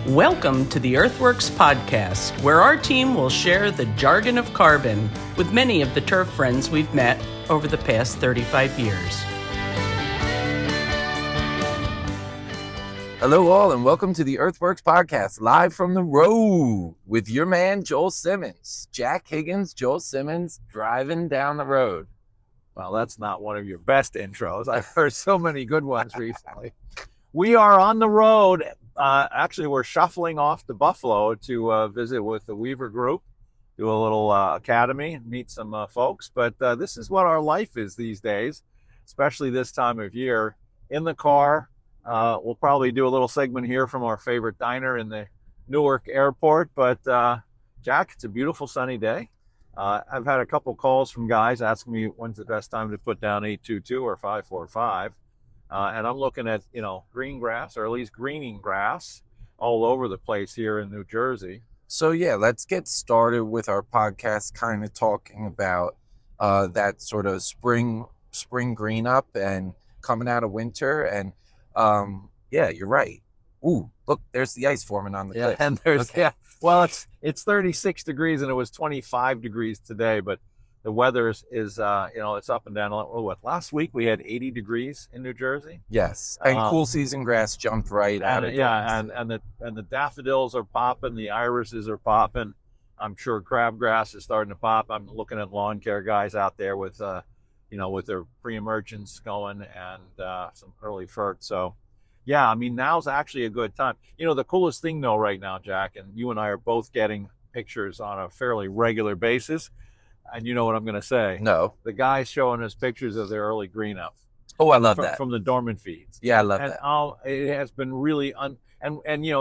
Welcome to the EarthWorks podcast, where our team will share the jargon of carbon with many of the turf friends we've met over the past 35 years. Hello all, and welcome to the EarthWorks podcast, live from the road with your man, Joel Simmons. Jack Higgins, Joel Simmons, driving down the road. Well, that's not one of your best intros. I've heard so many good ones recently. We are on the road. Actually, we're shuffling off to Buffalo to visit with the Weaver Group, do a little academy, meet some folks. But this is what our life is these days, especially this time of year. In the car, we'll probably do a little segment here from our favorite diner in the Newark Airport. But Jack, it's a beautiful sunny day. I've had a couple calls from guys asking me when's the best time to put down 822 or 545. And I'm looking at, green grass, or at least greening grass all over the place here in New Jersey. So yeah, let's get started with our podcast, kind of talking about that sort of spring green up and coming out of winter. And yeah, you're right. Ooh, look, there's the ice forming on the cliff. And there's, well, it's 36 degrees and it was 25 degrees today, but the weather is it's up and down. Last week we had 80 degrees in New Jersey. Yes, and cool season grass jumped right out of it. Yeah, and the daffodils are popping, the irises are popping. I'm sure crabgrass is starting to pop. I'm looking at lawn care guys out there with with their pre-emergence going and some early fert. So yeah, I mean, now's actually a good time. The coolest thing though right now, Jack, and you and I are both getting pictures on a fairly regular basis. And you know what I'm going to say? No. The guy's showing us pictures of their early green up. Oh, I love that. From the dormant feeds. Yeah, I love that. It has been really,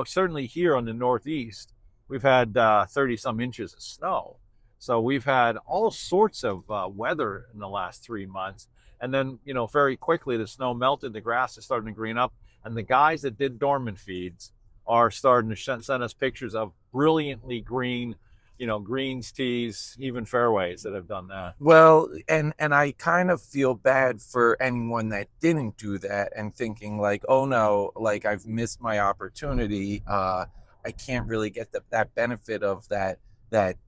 certainly here on the Northeast, we've had 30 some inches of snow. So we've had all sorts of weather in the last 3 months. And then, very quickly the snow melted, the grass is starting to green up. And the guys that did dormant feeds are starting to send us pictures of brilliantly green greens, tees, even fairways that have done that. Well, and I kind of feel bad for anyone that didn't do that and thinking like, oh no, like I've missed my opportunity. I can't really get that benefit of that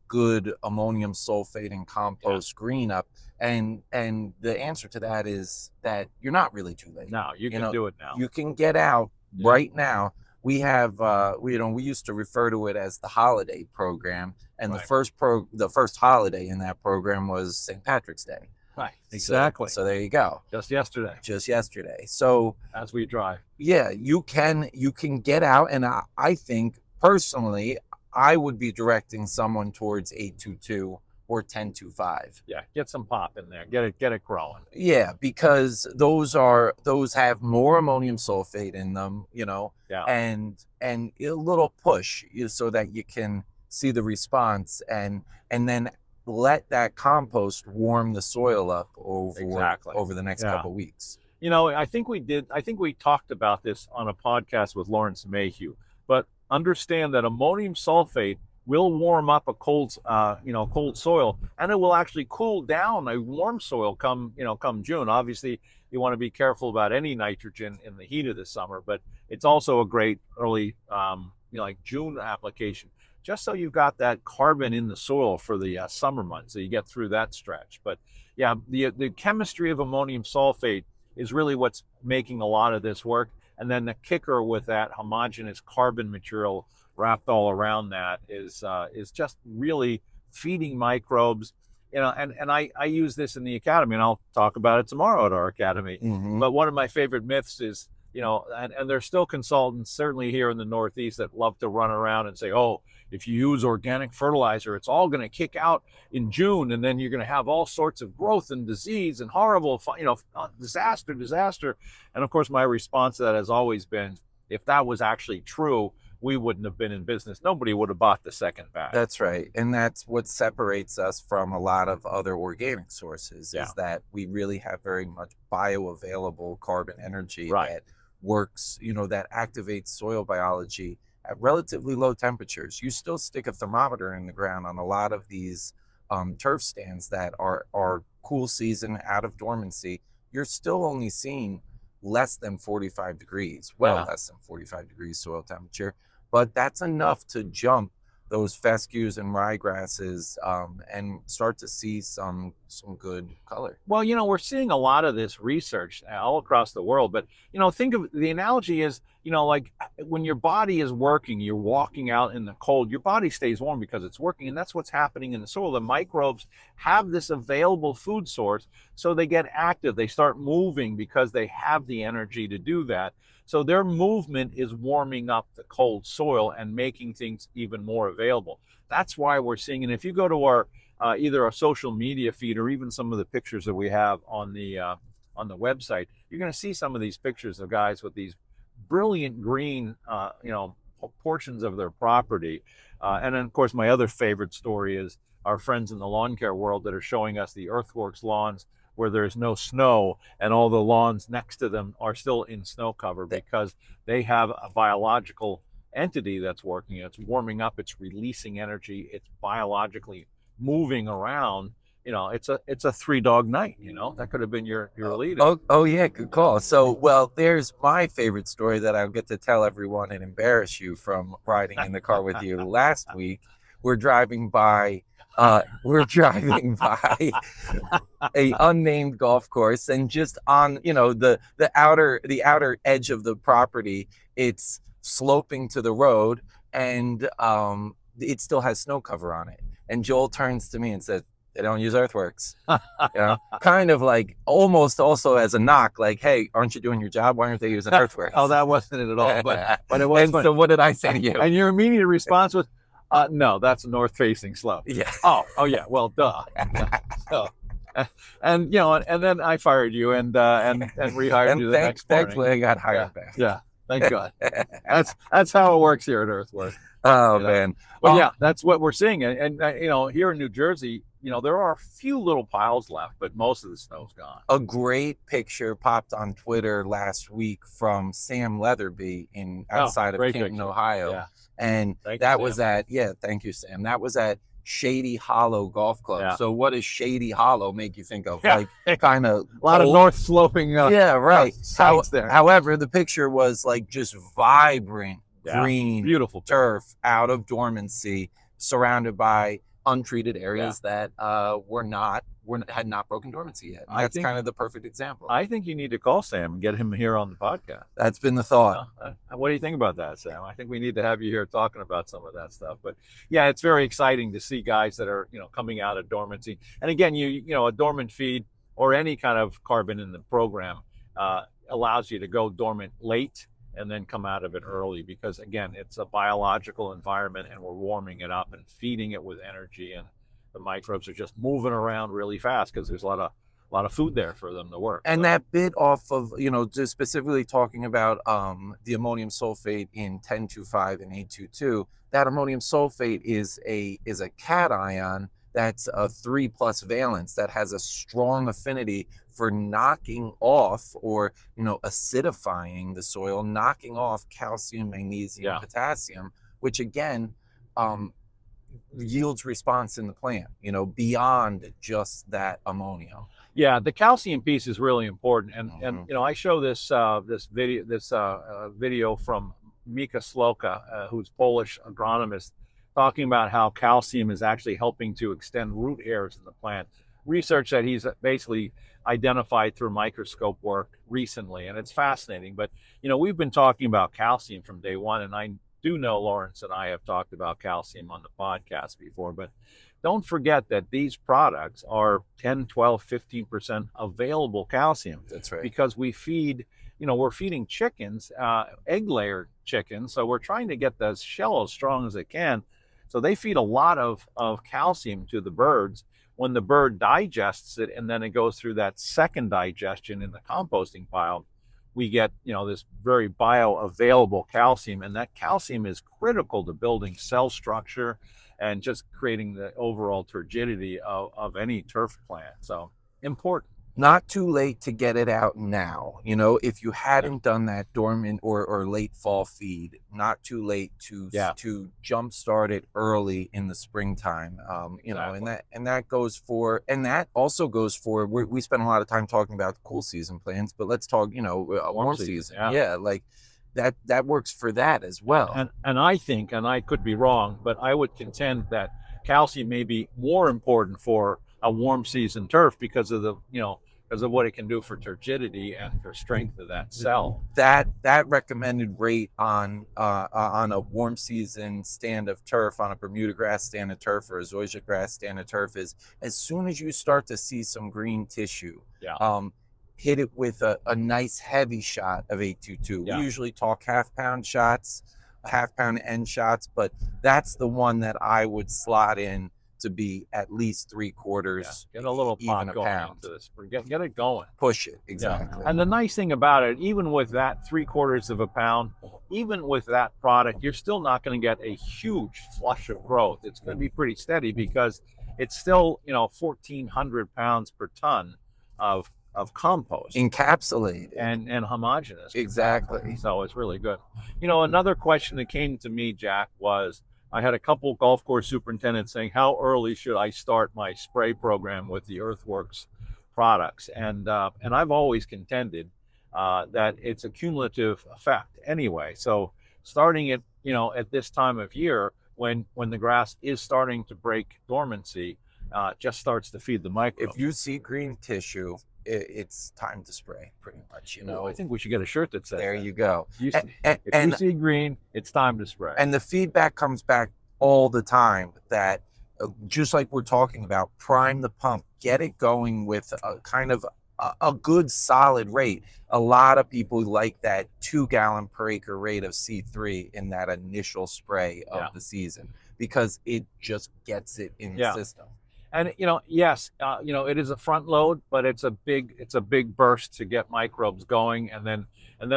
good ammonium sulfate and compost green up. And the answer to that is that you're not really too late. No, you can do it now. You can get out right now. We have, we used to refer to it as the holiday program, and right. the first holiday in that program was St. Patrick's Day. Right, exactly. So there you go. Just yesterday. So as we drive, yeah, you can get out, and I think personally, I would be directing someone towards 822 or 1025. Yeah, get some pop in there. Get it growing. Yeah, because those have more ammonium sulfate in them, Yeah. and a little push so that you can see the response and then let that compost warm the soil up over the next couple weeks. I think we talked about this on a podcast with Lawrence Mayhew, but understand that ammonium sulfate will warm up a cold soil, and it will actually cool down a warm soil come June. Obviously, you want to be careful about any nitrogen in the heat of the summer, but it's also a great early, like June application, just so you've got that carbon in the soil for the summer months, so you get through that stretch. But yeah, the chemistry of ammonium sulfate is really what's making a lot of this work, and then the kicker with that homogeneous carbon material wrapped all around that is just really feeding microbes, and I use this in the academy, and I'll talk about it tomorrow at our academy. Mm-hmm. But one of my favorite myths is, and there's still consultants, certainly here in the Northeast, that love to run around and say, oh, if you use organic fertilizer, it's all going to kick out in June, and then you're going to have all sorts of growth and disease and horrible, disaster. And of course, my response to that has always been, if that was actually true, we wouldn't have been in business. Nobody would have bought the second batch. That's right. And that's what separates us from a lot of other organic sources, is that we really have very much bioavailable carbon energy that works, that activates soil biology at relatively low temperatures. You still stick a thermometer in the ground on a lot of these turf stands that are cool season, out of dormancy. You're still only seeing less than 45 degrees, less than 45 degrees soil temperature. but that's enough to jump those fescues and ryegrasses and start to see some good color. Well, we're seeing a lot of this research all across the world, but think of the analogy is, like when your body is working, you're walking out in the cold, your body stays warm because it's working, and that's what's happening in the soil. The microbes have this available food source, so they get active, they start moving because they have the energy to do that. So their movement is warming up the cold soil and making things even more available. That's why we're seeing, and if you go to our either our social media feed or even some of the pictures that we have on the website, you're going to see some of these pictures of guys with these brilliant green, portions of their property. And then, of course, my other favorite story is our friends in the lawn care world that are showing us the EarthWorks lawns where there's no snow and all the lawns next to them are still in snow cover because they have a biological entity that's working. It's warming up, it's releasing energy, it's biologically moving around. It's a three dog night. That could have been your lead. Oh yeah, good call. So, well, there's my favorite story that I'll get to tell everyone and embarrass you from riding in the car with you. Last week, we're driving by a unnamed golf course, and just on the outer edge of the property, it's sloping to the road, and it still has snow cover on it. And Joel turns to me and says, "They don't use EarthWorks." Kind of like almost also as a knock, like, "Hey, aren't you doing your job? Why aren't they using EarthWorks?" Oh, that wasn't it at all. But it was. And so what did I say to you? And your immediate response was, "No, that's a north-facing slope." Yeah. Oh yeah. Well, duh. So, and then I fired you and rehired you the next morning. Thankfully, I got hired back. Yeah. Thank God. That's how it works here at EarthWorks. Oh man. Well, yeah, that's what we're seeing. And here in New Jersey, there are a few little piles left, but most of the snow's gone. A great picture popped on Twitter last week from Sam Leatherby outside of Canton, picture. Ohio. Yeah. And that was thank you, Sam. That was at Shady Hollow Golf Club. Yeah. So what does Shady Hollow make you think of? Yeah. Like kind of a lot of north sloping yeah, right. There. However, the picture was like just vibrant green, beautiful turf out of dormancy, surrounded by untreated areas that had not broken dormancy yet. That's kind of the perfect example. I think you need to call Sam and get him here on the podcast. That's been the thought. What do you think about that, Sam? I think we need to have you here talking about some of that stuff. But yeah, it's very exciting to see guys that are coming out of dormancy. And again, a dormant feed or any kind of carbon in the program allows you to go dormant late and then come out of it early, because again, it's a biological environment and we're warming it up and feeding it with energy, and the microbes are just moving around really fast because there's a lot of food there for them to work. And that bit off of, just specifically talking about the ammonium sulfate in 1025 and 822, that ammonium sulfate is a cation that's a 3+ valence that has a strong affinity for knocking off or acidifying the soil, knocking off calcium, magnesium, potassium, which again yields response in the plant, beyond just that ammonia. Yeah, the calcium piece is really important, and I show this video from Mika Sloka, who's Polish agronomist, talking about how calcium is actually helping to extend root hairs in the plant. Research that he's basically identified through microscope work recently, and it's fascinating. But we've been talking about calcium from day one, and I do know Lawrence and I have talked about calcium on the podcast before, but don't forget that these products are 10, 12, 15% available calcium. That's right. Because we feed, we're feeding chickens, egg layer chickens, so we're trying to get the shell as strong as it can. So they feed a lot of calcium to the birds. When the bird digests it and then it goes through that second digestion in the composting pile, we get this very bioavailable calcium, and that calcium is critical to building cell structure and just creating the overall turgidity of any turf plant. So important. Not too late to get it out now. If you hadn't done that dormant or late fall feed, not too late to jumpstart it early in the springtime. Exactly. and that also goes for, we spend a lot of time talking about cool season plants, but let's talk, warm season. Yeah, like that works for that as well. And I think, and I could be wrong, but I would contend that calcium may be more important for a warm season turf because of because of what it can do for turgidity and for strength of that cell. That recommended rate on a warm season stand of turf, on a Bermuda grass stand of turf or a zoysia grass stand of turf, is as soon as you start to see some green tissue, hit it with a nice heavy shot of 822. We usually talk half-pound shots, half-pound end shots, but that's the one that I would slot in to be at least 3/4, get a little pop even a going pound. into this. Get it going. Push it, exactly. And the nice thing about it, even with that 3/4 of a pound, even with that product, you're still not going to get a huge flush of growth. It's going to be pretty steady because it's still 1,400 pounds per ton of compost, encapsulated and homogeneous. Exactly. So it's really good. Another question that came to me, Jack, was I had a couple golf course superintendents saying, how early should I start my spray program with the EarthWorks products? And I've always contended that it's a cumulative effect anyway. So starting it, at this time of year when the grass is starting to break dormancy, just starts to feed the microbes. If you see green tissue, it's time to spray, pretty much. I think we should get a shirt that says there that. you go. If you see green, it's time to spray. And the feedback comes back all the time that, just like we're talking about, prime the pump, get it going with a kind of a good solid rate. A lot of people like that 2 gallon per acre rate of C3 in that initial spray of the season, because it just gets it in the system. And yes, it is a front load, but it's a big burst to get microbes going, and then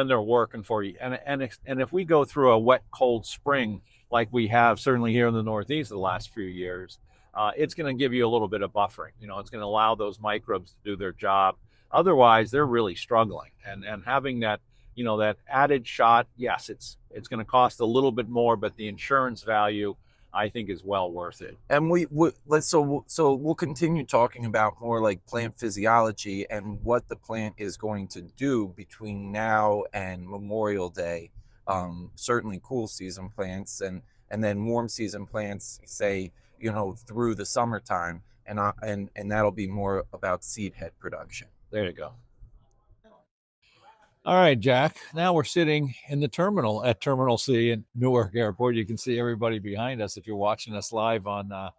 they're working for you. And if we go through a wet, cold spring like we have certainly here in the Northeast the last few years, it's going to give you a little bit of buffering. It's going to allow those microbes to do their job. Otherwise, they're really struggling. And having that that added shot, yes, it's going to cost a little bit more, but the insurance value, I think, is well worth it. And we'll continue talking about more like plant physiology and what the plant is going to do between now and Memorial Day. Certainly cool season plants and then warm season plants, say, through the summertime, and that'll be more about seed head production. There you go. All right, Jack. Now we're sitting in the terminal at Terminal C in Newark Airport. You can see everybody behind us if you're watching us live on the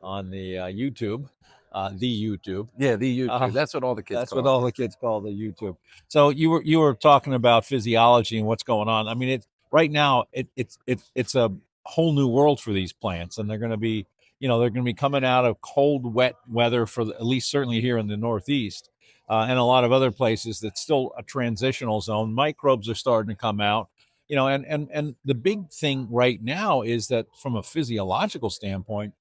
YouTube. The YouTube. Yeah, the YouTube. That's what all the kids That's call what all the kids call the YouTube. So you were talking about physiology and what's going on. I mean, right now it's a whole new world for these plants, and they're going to be coming out of cold, wet weather for at least certainly here in the Northeast. And a lot of other places that's still a transitional zone. Microbes are starting to come out, and the big thing right now is that from a physiological standpoint,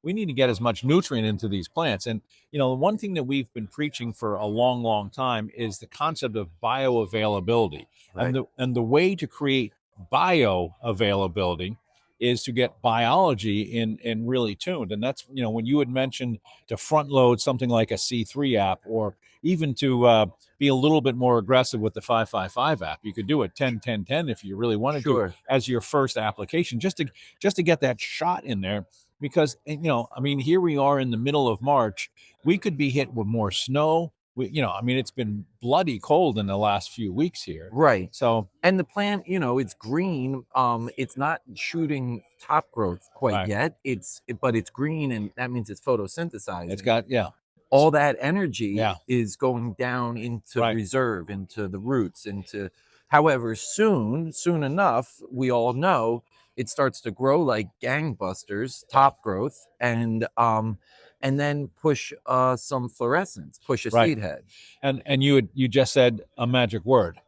we need to get as much nutrient into these plants. And, one thing that we've been preaching for a long, long time is the concept of bioavailability. Right. And the way to create bioavailability is to get biology in really tuned. And that's, when you had mentioned to front load something like a C3 app, or even to be a little bit more aggressive with the 555 app, you could do it 10-10-10 if you really wanted to as your first application, just to get that shot in there. Because, here we are in the middle of March, we could be hit with more snow. It's been bloody cold in the last few weeks here. Right. So, and the plant, it's green. It's not shooting top growth quite yet. But it's green, and that means it's photosynthesizing. It's got, all that energy is going down into reserve, into the roots, however, soon enough, we all know it starts to grow like gangbusters, top growth, and then push some fluorescence, push a seed head. And you just said a magic word.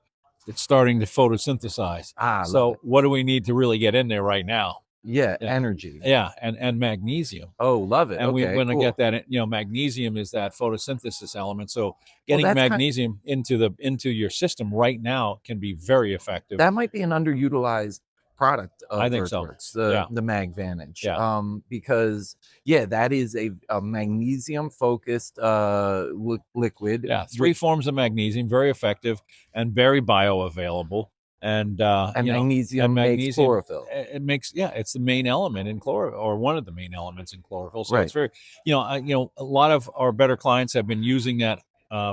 It's starting to photosynthesize. So what do we need to really get in there right now? Energy. And magnesium. Oh, love it. And we want to get that, magnesium is that photosynthesis element. So getting magnesium into your system right now can be very effective. That might be an underutilized product of I think EarthWorks, so. The MagVantage. Because that is a magnesium focused liquid. 3 forms of magnesium, very effective and very bioavailable. And magnesium makes chlorophyll. It makes, it's the main element in chlorophyll, or one of the main elements in chlorophyll. So Right. it's very, a lot of our better clients have been using that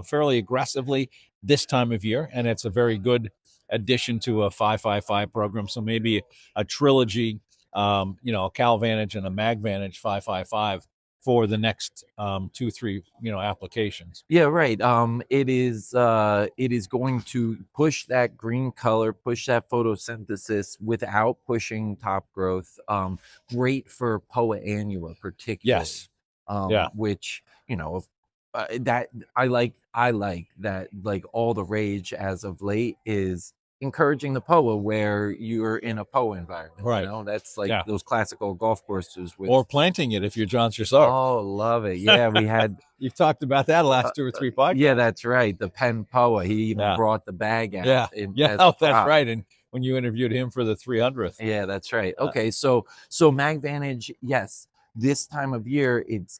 fairly aggressively this time of year, and it's a very good addition to a 555 program. So maybe a trilogy, a CalVantage and a MagVantage 555 for the next 2-3 applications. Yeah, right. It is going to push that green color, push that photosynthesis without pushing top growth. Great for Poa annua particularly. Yes. Which, that I like that, like, all the rage as of late is encouraging the POA where you're in a POA environment. Right. That's like those classical golf courses with, or planting it if you're John Chassard. Oh, love it. Yeah, we had you've talked about that last 2 or 3 podcasts. Yeah, that's right. The Penn POA. He even brought the bag out. That's right. And when you interviewed him for the 300th. Yeah, that's right. Okay, so MagVantage, yes. This time of year, it's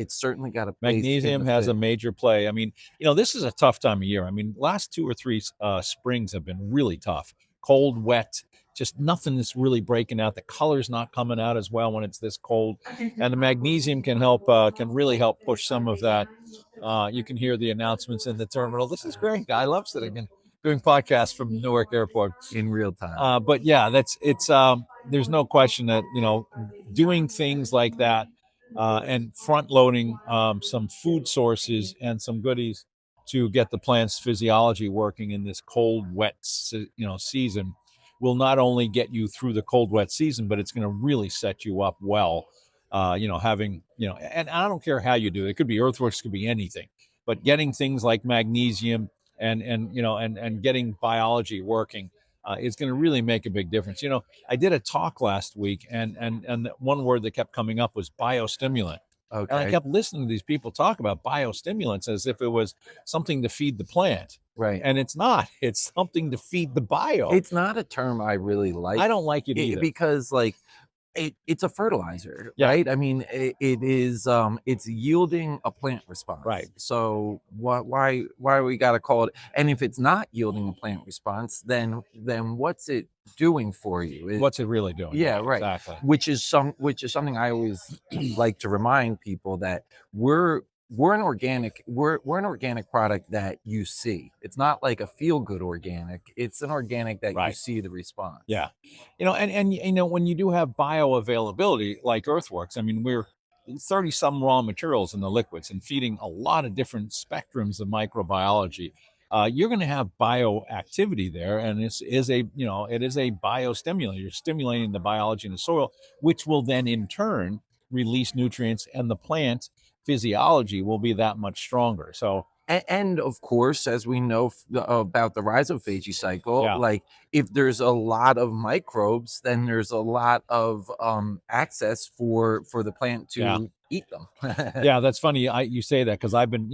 certainly got a place. Magnesium has a major play. I mean, this is a tough time of year. I mean, last 2 or 3 springs have been really tough. Cold, wet, just nothing is really breaking out. The color's not coming out as well when it's this cold. And the magnesium can really help push some of that. You can hear the announcements in the terminal. This is great. I love sitting and doing podcasts from Newark Airport in real time. But yeah, there's no question that, doing things like that and front loading some food sources and some goodies to get the plant's physiology working in this cold, wet, season will not only get you through the cold, wet season, but it's going to really set you up well. Having, and I don't care how you do it. It could be EarthWorks, it could be anything, but getting things like magnesium and getting biology working is going to really make a big difference. I did a talk last week, and one word that kept coming up was biostimulant. Okay. And I kept listening to these people talk about biostimulants as if it was something to feed the plant. Right. And it's not. It's something to feed the bio. It's not a term I really like. I don't like it either. Because, like, it's a fertilizer, right? I mean, it is it's yielding a plant response, right? So why we got to call it? And if it's not yielding a plant response, then what's it doing for you? What's it really doing? Yeah, right. Exactly. Which is something I always like to remind people that we're an organic product that you see. It's not like a feel-good organic. It's an organic that you see the response. Yeah. And when you do have bioavailability like EarthWorks, I mean, we're 30 some raw materials in the liquids and feeding a lot of different spectrums of microbiology. You're going to have bioactivity there, and it is a biostimulant. You're stimulating the biology in the soil, which will then in turn release nutrients, and the plant physiology will be that much stronger. So, and of course, as we know about the rhizophagy cycle, like, if there's a lot of microbes, then there's a lot of access for the plant to eat them. Yeah, that's funny. You say that because I've been,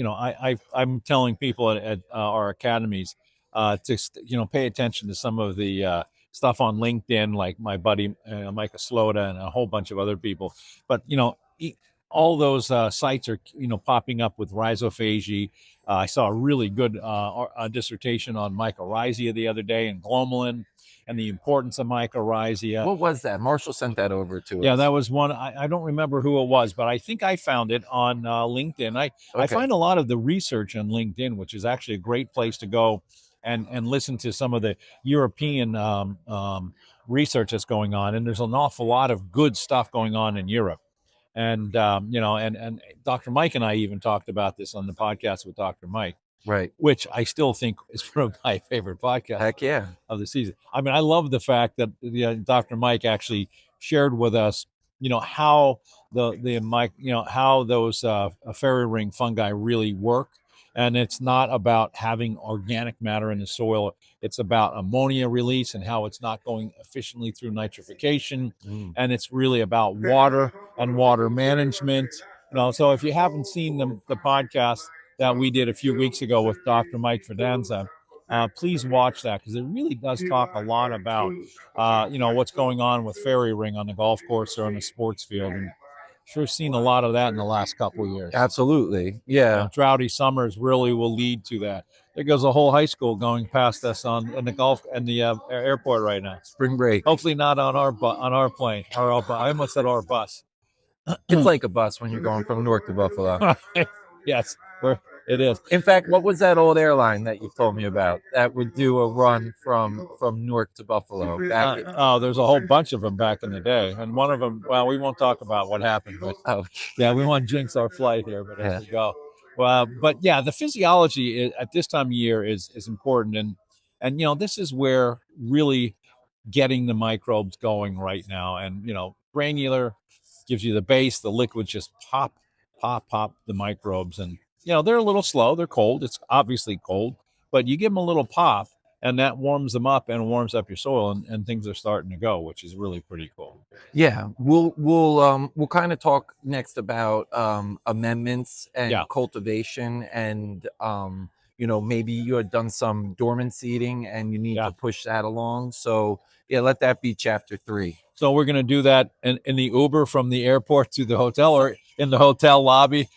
I'm telling people at our academies to pay attention to some of the stuff on LinkedIn, like my buddy Micah Slota and a whole bunch of other people. But all those sites are popping up with rhizophagy. I saw a really good dissertation on mycorrhizae the other day, and glomalin and the importance of mycorrhizae. What was that? Marshall sent that over to us. Yeah, that was one. I don't remember who it was, but I think I found it on LinkedIn. I find a lot of the research on LinkedIn, which is actually a great place to go and listen to some of the European research that's going on. And there's an awful lot of good stuff going on in Europe. And, and Dr. Mike and I even talked about this on the podcast with Dr. Mike. Right. Which I still think is one of my favorite podcasts. Heck yeah. Of the season. I mean, I love the fact that Dr. Mike actually shared with us, how how those fairy ring fungi really work. And it's not about having organic matter in the soil. It's about ammonia release and how it's not going efficiently through nitrification. And it's really about water and water management. So if you haven't seen the podcast that we did a few weeks ago with Dr. Mike Fidanza, please watch that, because it really does talk a lot about, what's going on with fairy ring on the golf course or on the sports field. And sure seen a lot of that in the last couple of years. Absolutely. Yeah. Droughty summers really will lead to that. There goes a whole high school going past us in the airport right now. Spring break. Hopefully not on our plane. I almost said our bus. It's like a bus when you're going from Newark to Buffalo. Yes, it is. In fact, what was that old airline that you told me about that would do a run from Newark to Buffalo? There's a whole bunch of them back in the day, and one of them. Well, we won't talk about what happened, but yeah, we won't jinx our flight here. But as we go, but yeah, the physiology at this time of year is important, and this is where really getting the microbes going right now, and granular gives you the base, the liquid just pop the microbes, and they're a little slow, they're cold, it's obviously cold, but you give them a little pop and that warms them up and warms up your soil, and things are starting to go, which is really pretty cool. Yeah, we'll kind of talk next about amendments and cultivation, and maybe you had done some dormant seeding and you need to push that along, so let that be chapter 3. So we're going to do that in the Uber from the airport to the hotel, or in the hotel lobby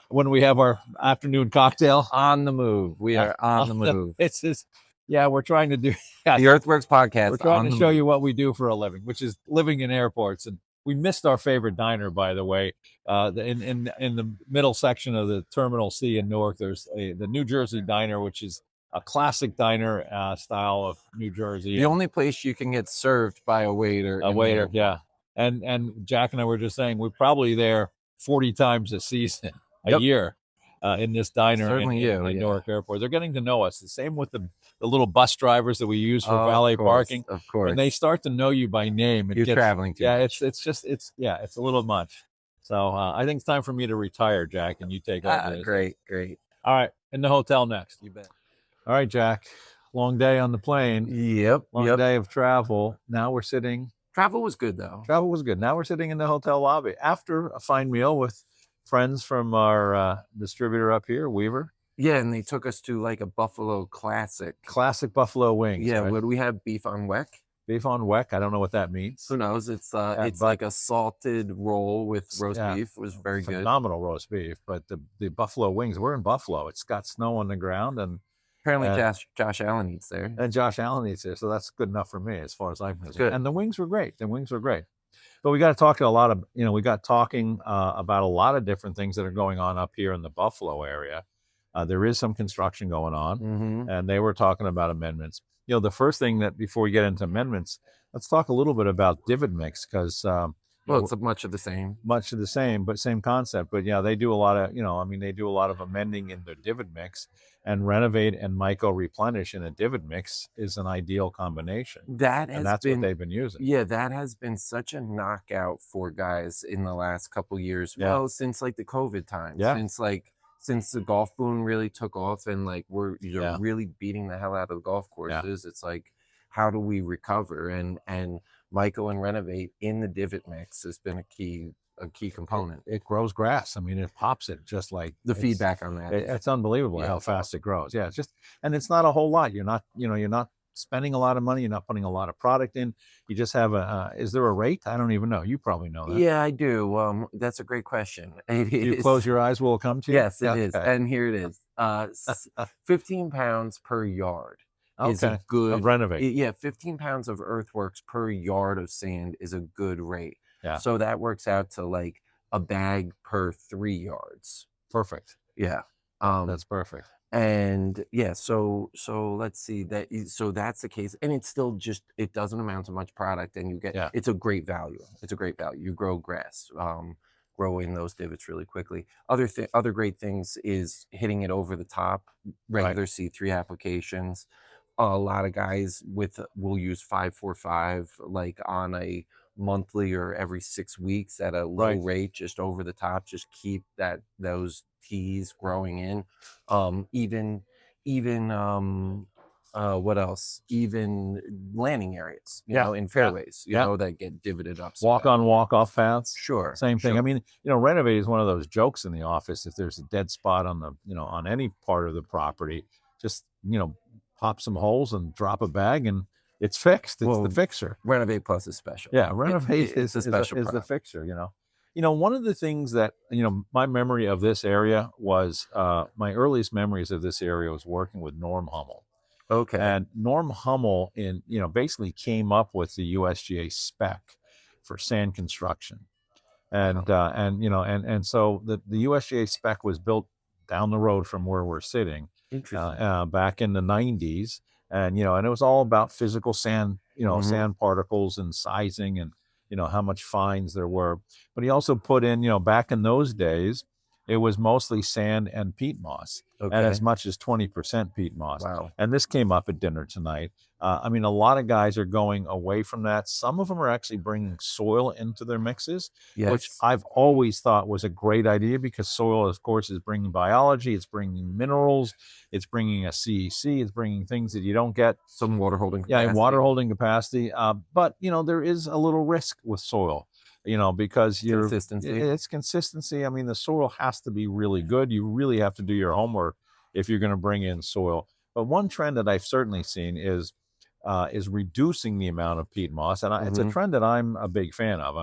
when we have our afternoon cocktail. On the move. We are on the move. It's just, we're trying to do the EarthWorks podcast. We're trying to show you what we do for a living, which is living in airports. And we missed our favorite diner, by the way. In the middle section of the Terminal C in Newark, there's the New Jersey Diner, which is a classic diner style of New Jersey. The only place you can get served by a waiter. Yeah. And Jack and I were just saying, we're probably there 40 times a season, a year, in this diner in Newark Airport. They're getting to know us. The same with the little bus drivers that we use for valet parking. Of course. When they start to know you by name, you're traveling too. Yeah, it's a little much. So I think it's time for me to retire, Jack, and you take over. Great. All right, in the hotel next. You bet. All right, Jack. Long day on the plane. Yep. Long day of travel. Now we're sitting. Travel was good, though. Travel was good. Now we're sitting in the hotel lobby after a fine meal with friends from our distributor up here, Weaver. Yeah, and they took us to like a Buffalo classic. Classic buffalo wings. Yeah, right? What do we have? Beef on weck? Beef on weck. I don't know what that means. Who knows? It's like a salted roll with roast beef. It was very good. Phenomenal roast beef. But the buffalo wings, we're in Buffalo. It's got snow on the ground, and apparently Josh Allen eats there. And Josh Allen eats there, so that's good enough for me as far as I'm concerned. And the wings were great. But we got to talk about a lot of different things that are going on up here in the Buffalo area. There is some construction going on, and they were talking about amendments. The first thing that, before we get into amendments, let's talk a little bit about divot mix, because it's much of the same, but same concept. But they do a lot of, they do a lot of amending in their divot mix, and Renovate and Myco Replenish in a divot mix is an ideal combination. That's what they've been using. Yeah, that has been such a knockout for guys in the last couple of years. Yeah. Well, since like the COVID times. Yeah. Since the golf boom really took off, and like we're really beating the hell out of the golf courses. Yeah. It's like, how do we recover? And Myco and Renovate in the divot mix has been a key component. It grows grass. I mean, it pops it just like the feedback on that. It's unbelievable how fast it grows. Yeah, and it's not a whole lot. You're not spending a lot of money. You're not putting a lot of product in. You just have is there a rate? I don't even know. You probably know that. Yeah, I do. That's a great question. You close your eyes, will it come to you? Yes, it is. And here it is. 15 pounds per yard. Is a good of Renovate. Yeah, 15 pounds of EarthWorks per yard of sand is a good rate. Yeah. So that works out to like a bag per 3 yards. Perfect. Yeah. That's perfect. And so let's see that. So that's the case, and it's still it doesn't amount to much product, and you get it's a great value. You grow grass, grow in those divots really quickly. Other great things is hitting it over the top. Regular C3 applications. A lot of guys will use 5-4-5 like on a monthly or every 6 weeks at a low rate, just over the top, just keep those teas growing in. Even what else? Even landing areas, you know, in fairways, you know, that get divoted up. Walk on, walk off paths. Sure. Same thing. Sure. I mean, Renovate is one of those jokes in the office. If there's a dead spot on on any part of the property, just, pop some holes and drop a bag and it's fixed. It's the fixer. Renovate Plus is special. Yeah, Renovate is a special is the fixer, One of the things that, my memory of this area was, my earliest memories of this area was working with Norm Hummel. Okay. And Norm Hummel basically came up with the USGA spec for sand construction. And, so the USGA spec was built down the road from where we're sitting, back in the 90s. And, and it was all about physical sand, sand particles and sizing and, how much fines there were. But he also put in, back in those days, it was mostly sand and peat moss, and as much as 20% peat moss. Wow. And this came up at dinner tonight. A lot of guys are going away from that. Some of them are actually bringing soil into their mixes, which I've always thought was a great idea, because soil, of course, is bringing biology, it's bringing minerals, it's bringing a CEC, it's bringing things that you don't get. Some water holding capacity. Yeah, water holding capacity. But, there is a little risk with soil, because it's consistency. The soil has to be really good. You really have to do your homework if you're going to bring in soil. But one trend that I've certainly seen is reducing the amount of peat moss. And it's a trend that I'm a big fan of.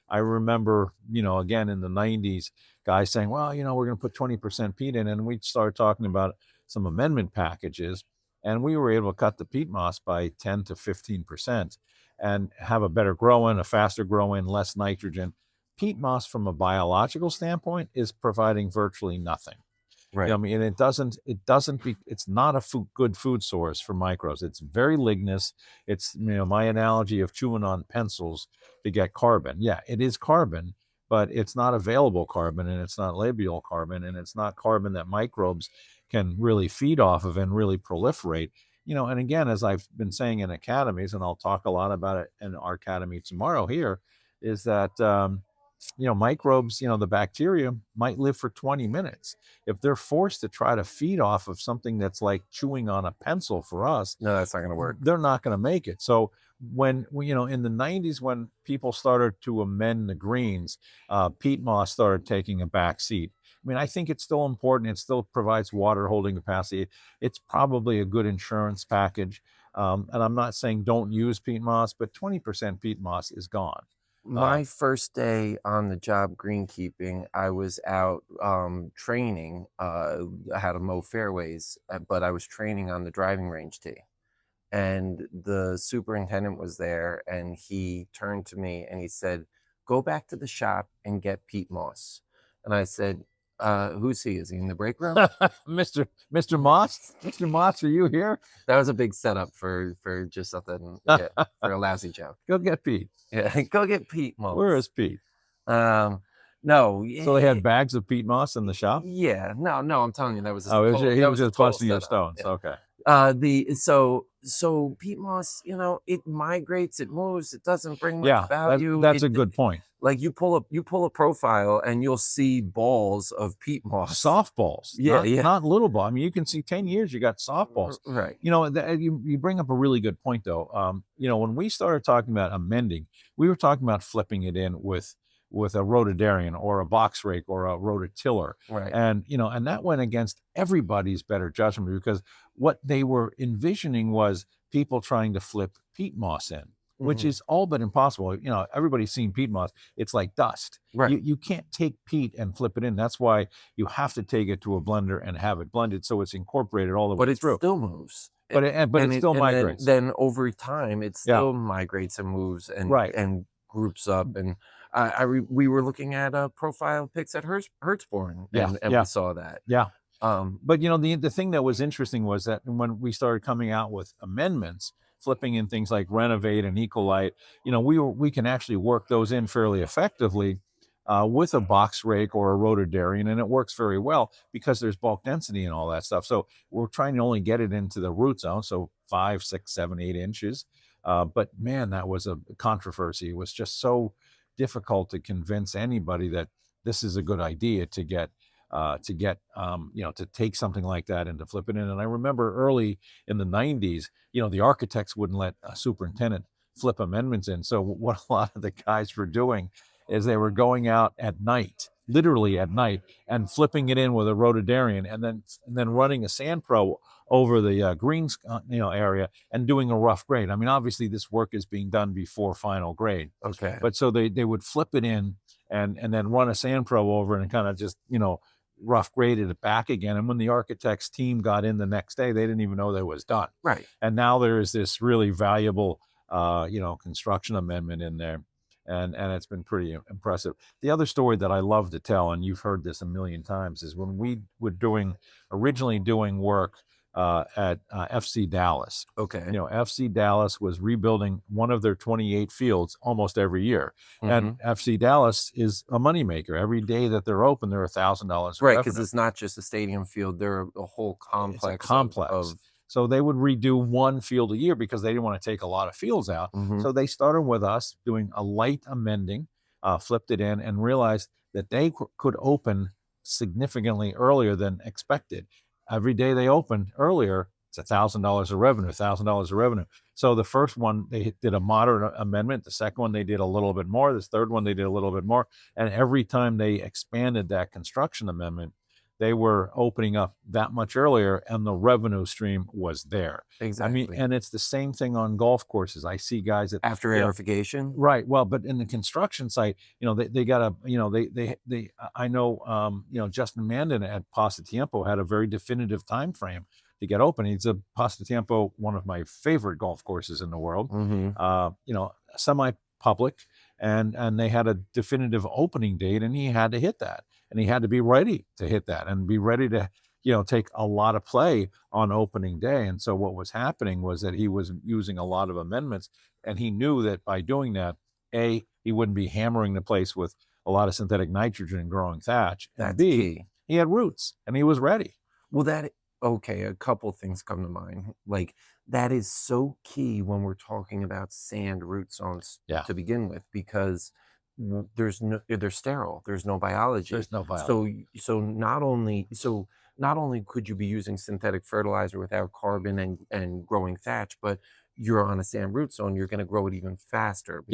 I remember, again, in the 90s, guys saying, well, we're going to put 20% peat in. And we started talking about some amendment packages. And we were able to cut the peat moss by 10 to 15% and have a better grow-in, a faster grow-in, less nitrogen. Peat moss, from a biological standpoint, is providing virtually nothing. Right. And it's not a good food source for microbes. It's very lignous. It's, my analogy of chewing on pencils to get carbon. Yeah, it is carbon, but it's not available carbon, and it's not labial carbon, and it's not carbon that microbes can really feed off of and really proliferate. And again, as I've been saying in academies, and I'll talk a lot about it in our academy tomorrow here, is that, microbes, the bacteria might live for 20 minutes. If they're forced to try to feed off of something that's like chewing on a pencil for us, no, that's not going to work. They're not going to make it. So when, in the 90s, when people started to amend the greens, peat moss started taking a back seat. I think it's still important. It still provides water holding capacity. It's probably a good insurance package. And I'm not saying don't use peat moss, but 20% peat moss is gone. My first day on the job greenkeeping, I was out training. I had to mow fairways, but I was training on the driving range tee. And the superintendent was there, and he turned to me and he said, go back to the shop and get peat moss. And I said, who's he? Is he in the break room? Mr. Moss? Mr. Moss, are you here? That was a big setup for just something, for a lousy joke. Go get Pete. Yeah, go get peat moss. Where is Pete? No. So they had bags of peat moss in the shop? Yeah. No, I'm telling you, that was he was just busting your stones. Yeah. Okay. So peat moss, it migrates, it moves, it doesn't bring much value. That's a good point. Like you pull a profile and you'll see balls of peat moss. Softballs. Not little ball. You can see 10 years, you got softballs. Right. You bring up a really good point though. When we started talking about amending, we were talking about flipping it in with a rotodarian or a box rake or a rototiller. Right. And, and that went against everybody's better judgment, because what they were envisioning was people trying to flip peat moss in, which is all but impossible. Everybody's seen peat moss. It's like dust. Right. You can't take peat and flip it in. That's why you have to take it to a blender and have it blended so it's incorporated all the way through. But it still moves. But it still migrates. Then over time, it still migrates and moves and groups up. And we were looking at profile pics at Hertzborn, and we saw that. Yeah. But the thing that was interesting was that when we started coming out with amendments, flipping in things like Renovate and Ecolite, we can actually work those in fairly effectively with a box rake or a rotodarian, and it works very well because there's bulk density and all that stuff. So we're trying to only get it into the root zone, so 5, 6, 7, 8 inches. But man, that was a controversy. It was just so difficult to convince anybody that this is a good idea to take something like that and to flip it in. And I remember early in the 90s, the architects wouldn't let a superintendent flip amendments in. So what a lot of the guys were doing is they were going out at night, literally at night, and flipping it in with a rotodarian, and then running a sand pro over the greens area and doing a rough grade. Obviously this work is being done before final grade. Okay. But so they would flip it in and then run a sand probe over it and kind of just, rough graded it back again. And when the architect's team got in the next day, they didn't even know that it was done. Right. And now there is this really valuable, construction amendment in there. And it's been pretty impressive. The other story that I love to tell, and you've heard this a million times, is when we were originally doing work at FC Dallas. Okay. FC Dallas was rebuilding one of their 28 fields almost every year. And FC Dallas is a moneymaker. Every day that they're open, they're $1,000. Right, because it's not just a stadium field. They're a whole complex. It's a complex. So they would redo one field a year because they didn't want to take a lot of fields out. So they started with us doing a light amending, flipped it in, and realized that they could open significantly earlier than expected. Every day they opened earlier, it's $1,000 of revenue, $1,000 of revenue. So the first one, they did a moderate amendment. The second one, they did a little bit more. This third one, they did a little bit more. And every time they expanded that construction amendment, they were opening up that much earlier, and the revenue stream was there. Exactly. And it's the same thing on golf courses. I see guys that after aerification, right? Well, but in the construction site, they got I know, Justin Mandan at Pasatiempo had a very definitive time frame to get open. It's a Pasatiempo, one of my favorite golf courses in the world. Semi-public, and they had a definitive opening date, and he had to hit that. And he had to be ready to hit that and be ready to, take a lot of play on opening day. And so what was happening was that he was using a lot of amendments, and he knew that by doing that, he wouldn't be hammering the place with a lot of synthetic nitrogen and growing thatch. And that's B, key. He had roots and he was ready. Well, a couple things come to mind. Like, that is so key when we're talking about sand root zones to begin with, because they're sterile. There's no biology. So not only could you be using synthetic fertilizer without carbon and growing thatch, but you're on a sand root zone, you're going to grow it even faster.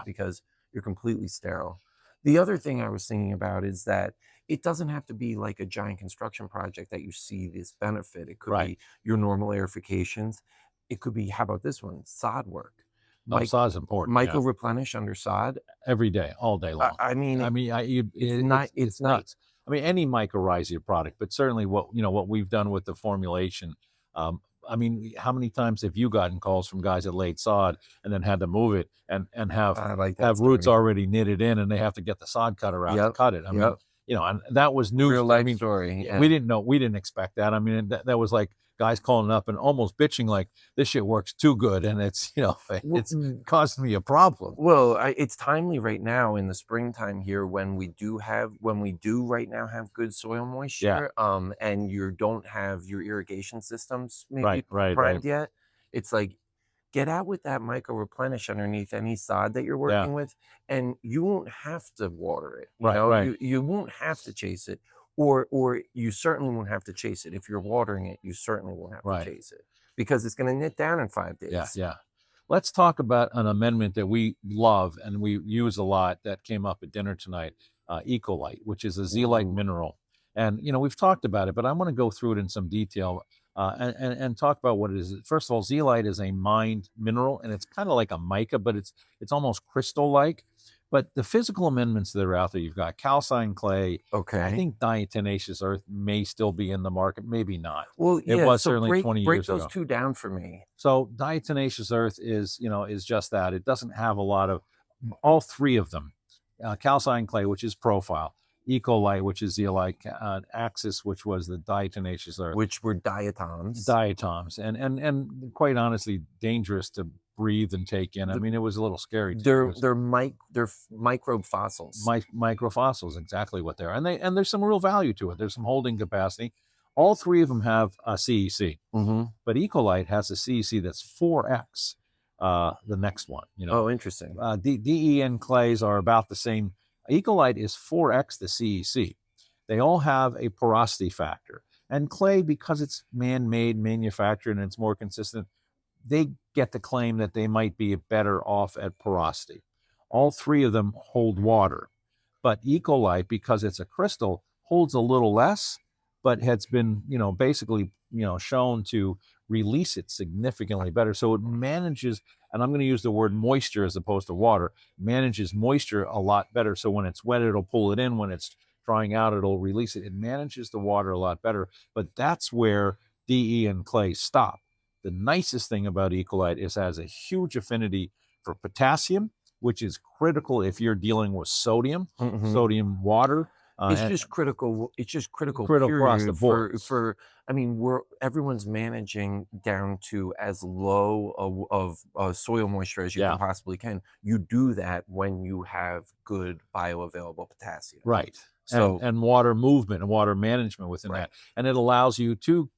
Because you're completely sterile. The other thing I was thinking about is that it doesn't have to be like a giant construction project that you see this benefit. It could be your normal aerifications. It could be, how about this one? Sod work. Sod's important. Micro replenish under sod every day, all day long. It's nuts. I mean, any mycorrhiza product, but certainly what we've done with the formulation. How many times have you gotten calls from guys that laid sod and then had to move it and have roots already knitted in, and they have to get the sod cutter out to cut it? And that was new. Real life story. Yeah. We didn't expect that. I mean, that was like guys calling up and almost bitching like, this shit works too good, and it's it's caused me a problem. Well, it's timely right now in the springtime here when we do right now have good soil moisture, and you don't have your irrigation systems maybe primed yet. It's like, get out with that micro replenish underneath any sod that you're working with, and you won't have to water it. You won't have to chase it. Or you certainly won't have to chase it. If you're watering it, you certainly won't have to chase it, because it's going to knit down in 5 days. Yeah. Let's talk about an amendment that we love and we use a lot that came up at dinner tonight, Ecolite, which is a zeolite mineral. And, we've talked about it, but I want to go through it in some detail and talk about what it is. First of all, zeolite is a mined mineral, and it's kind of like a mica, but it's almost crystal-like. But the physical amendments that are out there, you've got calcined clay. Okay. I think diatomaceous earth may still be in the market, maybe not. Well, it was certainly 20 years ago. Break those two down for me. So diatomaceous earth is just that. It doesn't have a lot of, all three of them. Calcined clay, which is profile. Ecolite, which is zeolite. Axis, which was the diatomaceous earth. Which were diatoms. And quite honestly, dangerous to breathe and take in. I mean, it was a little scary. They're microbe fossils. Microfossils, exactly what they are. And there's some real value to it. There's some holding capacity. All three of them have a CEC, but Ecolite has a CEC that's 4x the next one. Oh, interesting. DE and clays are about the same. Ecolite is 4x the CEC. They all have a porosity factor. And clay, because it's man-made, manufactured, and it's more consistent, they get the claim that they might be better off at porosity. All three of them hold water, but Ecolite, because it's a crystal, holds a little less, but has been, basically, shown to release it significantly better. So it manages and I'm going to use the word moisture as opposed to water, manages moisture a lot better. So when it's wet, it'll pull it in. When it's drying out, it'll release it. It manages the water a lot better. But that's where DE and clay stop. The nicest thing about Ecolite is it has a huge affinity for potassium, which is critical if you're dealing with sodium, sodium water. It's just critical. It's just critical across the board. For I mean, everyone's managing down to as low of soil moisture as you possibly can. You do that when you have good bioavailable potassium. Right. So and water movement and water management within that. And it allows you to,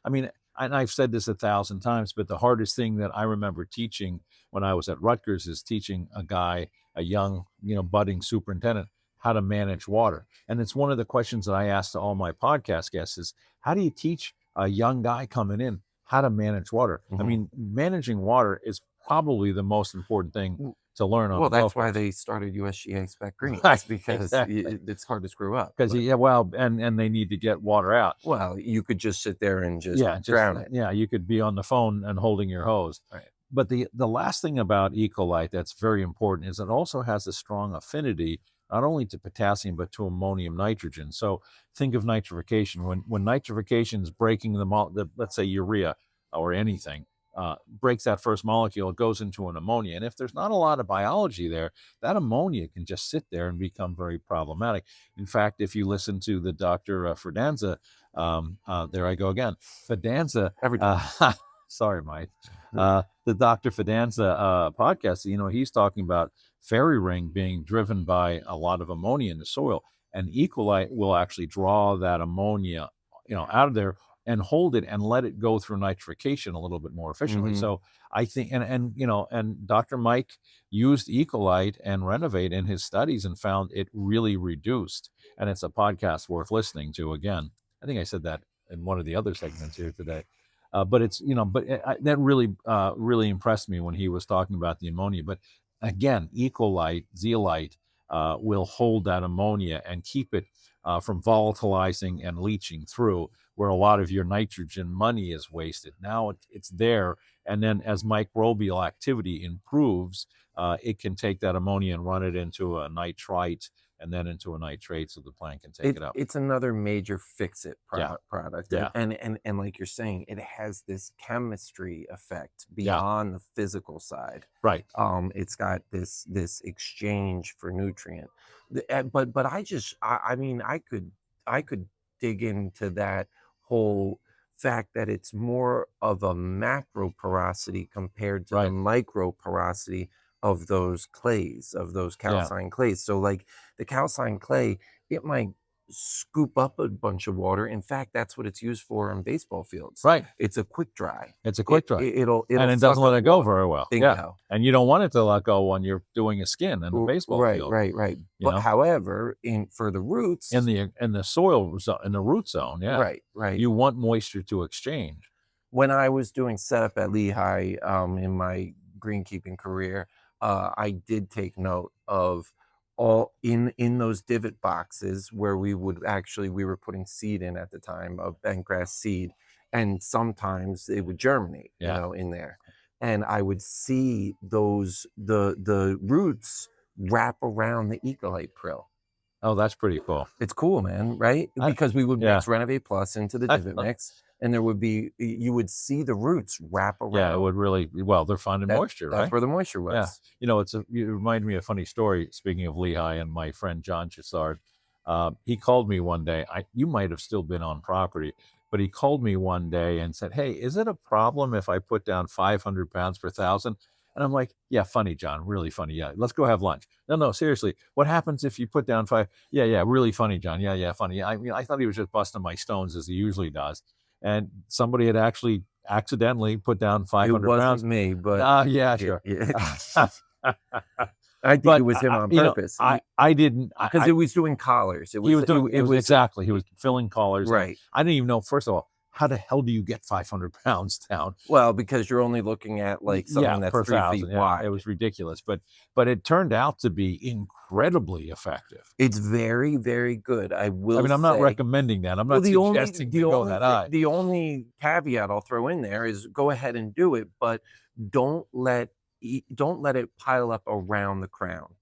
I mean, and I've said this 1,000 times, but the hardest thing that I remember teaching when I was at Rutgers is teaching a young, budding superintendent how to manage water. And it's one of the questions that I ask to all my podcast guests is, how do you teach a young guy coming in how to manage water? I mean, managing water is probably the most important thing to learn on. Well, that's why they started USGA Spec Green, because it's hard to screw up. Because and they need to get water out. Well, you could just sit there and just drown it. Yeah, you could be on the phone and holding your hose. Right. But the last thing about Ecolite that's very important is it also has a strong affinity not only to potassium but to ammonium nitrogen. So think of nitrification. When nitrification is breaking let's say urea or anything, breaks that first molecule, it goes into an ammonia. And if there's not a lot of biology there, that ammonia can just sit there and become very problematic. In fact, if you listen to the Dr. Fidanza, there I go again, Fidanza, sorry, Mike, the Dr. Fidanza podcast, he's talking about fairy ring being driven by a lot of ammonia in the soil, and Ecolite will actually draw that ammonia, out of there and hold it and let it go through nitrification a little bit more efficiently. So I think, and Dr. Mike used Ecolite and Renovate in his studies and found it really reduced. And it's a podcast worth listening to. Again, I think I said that in one of the other segments here today. But it's, that really impressed me when he was talking about the ammonia. But again, Ecolite, zeolite, will hold that ammonia and keep it from volatilizing and leaching through, where a lot of your nitrogen money is wasted. Now it's there, and then as microbial activity improves, it can take that ammonia and run it into a nitrite and then into a nitrate so the plant can take it up. It's another major fix-it product. Yeah. And like you're saying, it has this chemistry effect beyond the physical side. Right. It's got this exchange for nutrient. But I mean, I could dig into that whole fact that it's more of a macro porosity compared to the micro porosity of those clays, of those calcine clays. So like the calcine clay, it might scoop up a bunch of water. In fact, that's what it's used for in baseball fields. Right. It's a quick dry. It's a quick dry. It'll and it doesn't let it go very well. Bingo. And you don't want it to let go when you're doing a skin in the baseball field. Right. But however, for the roots, in the soil zone, in the root zone, right. You want moisture to exchange. When I was doing setup at Lehigh in my greenkeeping career, I did take note of all in those divot boxes where we were putting seed in at the time of bentgrass seed, and sometimes it would germinate, in there, and I would see the roots wrap around the Ecolite prill. Oh, that's pretty cool. It's cool, man, right? Because we would mix Renovate Plus into the divot mix. And you would see the roots wrap around. Yeah, it would really, they're finding moisture, right? That's where the moisture was. Yeah. It reminded me of a funny story, speaking of Lehigh and my friend John Chissard. He called me one day. You might have still been on property, but he called me one day and said, "Hey, is it a problem if I put down 500 pounds per thousand?" And I'm like, "Yeah, funny, John, really funny. Yeah, let's go have lunch." No, seriously. What happens if you put down 5? Yeah, really funny, John. Yeah, funny. I thought he was just busting my stones as he usually does. And somebody had actually accidentally put down 500 pounds. It wasn't me, but yeah, sure. I think it was him on purpose. I didn't, because it was doing collars. He was filling collars. Right. I didn't even know. First of all, how the hell do you get 500 pounds down? Well, because you're only looking at like something that's 3 feet wide. It was ridiculous, but it turned out to be incredibly effective. It's very, very good. I'm not recommending that. I'm not suggesting to go that high. The only caveat I'll throw in there is go ahead and do it, but don't let don't let it pile up around the crown.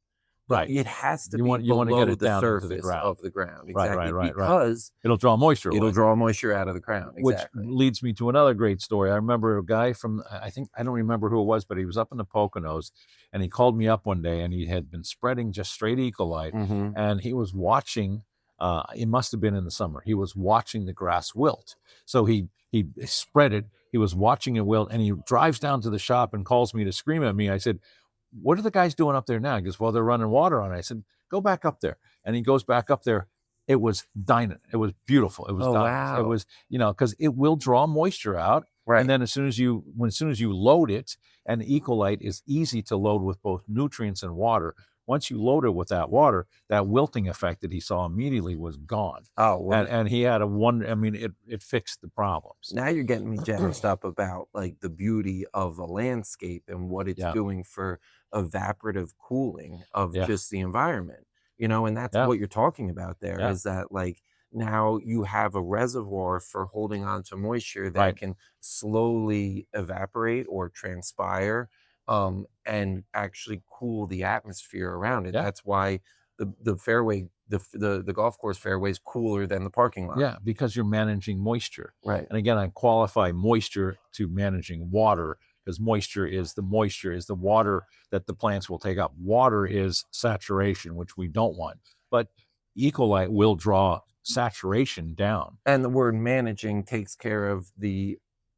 Right. It has to You be want to below get it the down into the surface ground. of the ground. Right, Exactly. right. Because It'll draw moisture away. it'll draw moisture out of the ground. Exactly. Which leads me to another great story. I remember a guy from, I don't remember who it was, but he was up in the Poconos, and he called me up one day, and he had been spreading just straight Ecolite, and he was watching, it must have been in the summer, he was watching the grass wilt. So he spread it, he was watching it wilt, and he drives down to the shop and calls me to scream at me. I said, what are the guys doing up there now? He goes, well, they're running water on it. I said, go back up there. And he goes back up there. It was dynamite. It was beautiful. It was wow. It was, because it will draw moisture out. Right. And then as soon as you load it, and Ecolite is easy to load with both nutrients and water. Once you load it with that water, that wilting effect that he saw immediately was gone. Oh, well, and he had it fixed the problems. Now you're getting me jazzed up about like the beauty of a landscape and what it's doing for evaporative cooling of just the environment, and that's what you're talking about there is that like now you have a reservoir for holding on to moisture that can slowly evaporate or transpire and actually cool the atmosphere around it. That's why the fairway, the golf course fairway is cooler than the parking lot. Yeah, because you're managing moisture. Right. And again, I qualify moisture to managing water, because moisture is the water that the plants will take up. Water is saturation, which we don't want. But Ecolite will draw saturation down. And the word managing takes care of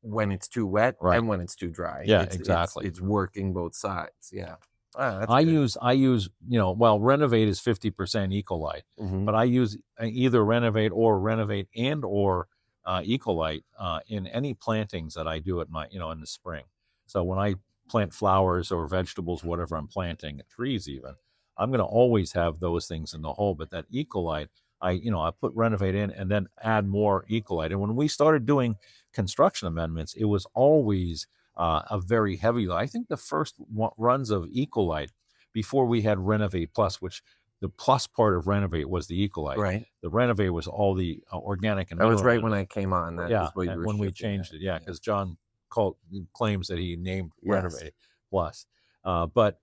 when it's too wet and when it's too dry. Yeah, exactly. It's working both sides. Yeah. I use Renovate is 50% Ecolite, but I use either Renovate and or Ecolite in any plantings that I do at my, in the spring. So when I plant flowers or vegetables, whatever I'm planting, trees even, I'm going to always have those things in the hole. But that Ecolite, I put Renovate in and then add more Ecolite. And when we started doing construction amendments, it was always a very heavy. I think the first runs of Ecolite before we had Renovate Plus, which the plus part of Renovate was the Ecolite. Right. The Renovate was all the organic and that was right when I came on. That was what you were when we changed it. Yeah, because John claims that he named Renovate Plus. But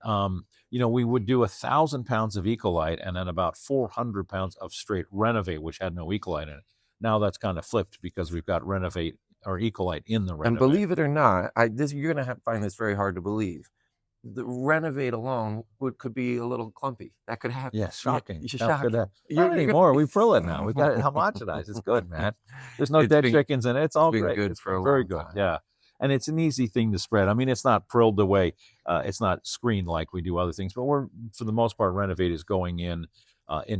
we would do 1,000 pounds of Ecolite and then about 400 pounds of straight Renovate, which had no Ecolite in it. Now that's kind of flipped because we've got Renovate or Ecolite in the Renovate. And believe it or not, you're going to find this very hard to believe. The Renovate alone could be a little clumpy. That could happen. Yeah, shocking. Shocking. Not anymore. We frill it now. We got it homogenized. It's good, man. There's no dead chickens in it. It's all great. Good for a very long good. time. Yeah. And it's an easy thing to spread. I mean, it's not prilled away. It's not screened like we do other things, but for the most part, Renovate is going in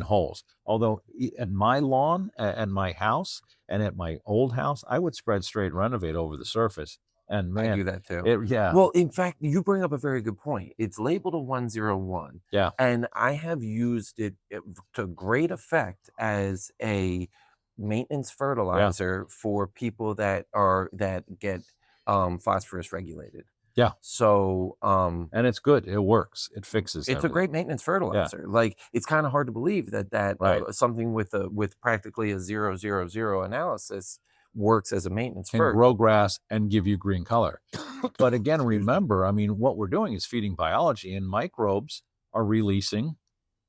holes. Although at my lawn and my house and at my old house, I would spread straight Renovate over the surface. And man, I do that too. Well, in fact, you bring up a very good point. It's labeled a 101. Yeah. And I have used it to great effect as a maintenance fertilizer for people that get phosphorus regulated. Yeah. So and it's good. It works. It fixes. It's a great maintenance fertilizer. Yeah. Like it's kind of hard to believe that something with practically a 0-0-0 analysis works as a maintenance can grow grass and give you green color. But again, remember, I mean, what we're doing is feeding biology, and microbes are releasing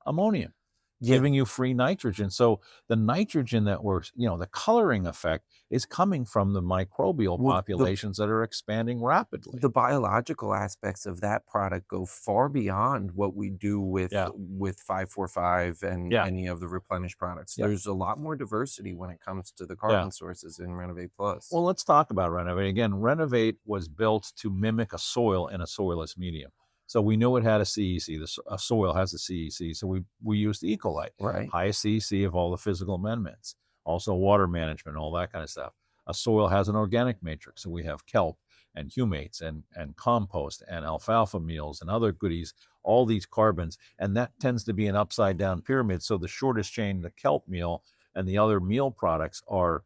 ammonium, giving you free nitrogen. So the nitrogen that the coloring effect is coming from the microbial populations that are expanding rapidly. The biological aspects of that product go far beyond what we do with 545 and any of the replenished products. There's a lot more diversity when it comes to the carbon sources in Renovate Plus. Well, let's talk about Renovate. Again, Renovate was built to mimic a soil in a soilless medium. So we knew it had a CEC. A soil has a CEC, so we used Ecolite, highest CEC of all the physical amendments. Also water management, all that kind of stuff. A soil has an organic matrix, so we have kelp and humates and compost and alfalfa meals and other goodies, all these carbons, and that tends to be an upside down pyramid. So the shortest chain, the kelp meal, and the other meal products are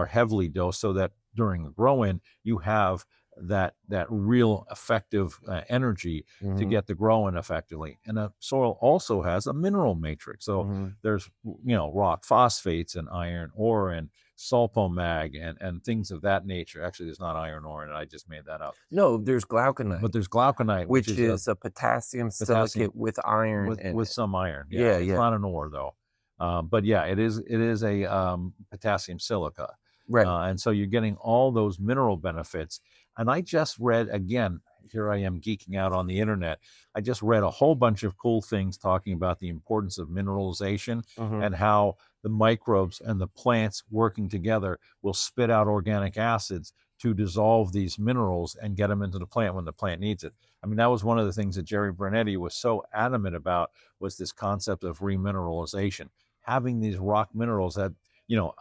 heavily dosed, so that during the grow-in you have that real effective energy to get the grow in effectively. And a soil also has a mineral matrix. So there's rock phosphates and iron ore and sulfomag and things of that nature. Actually, there's not iron ore in it. I just made that up. No, there's glauconite. But there's glauconite, which is a potassium silicate with iron with some iron. Yeah, it's not an ore though. But yeah, it is a potassium silica. Right. And so you're getting all those mineral benefits. And I just read, again, here I am geeking out on the internet. I just read a whole bunch of cool things talking about the importance of mineralization and how the microbes and the plants working together will spit out organic acids to dissolve these minerals and get them into the plant when the plant needs it. I mean, that was one of the things that Jerry Bernetti was so adamant about, was this concept of remineralization, having these rock minerals that,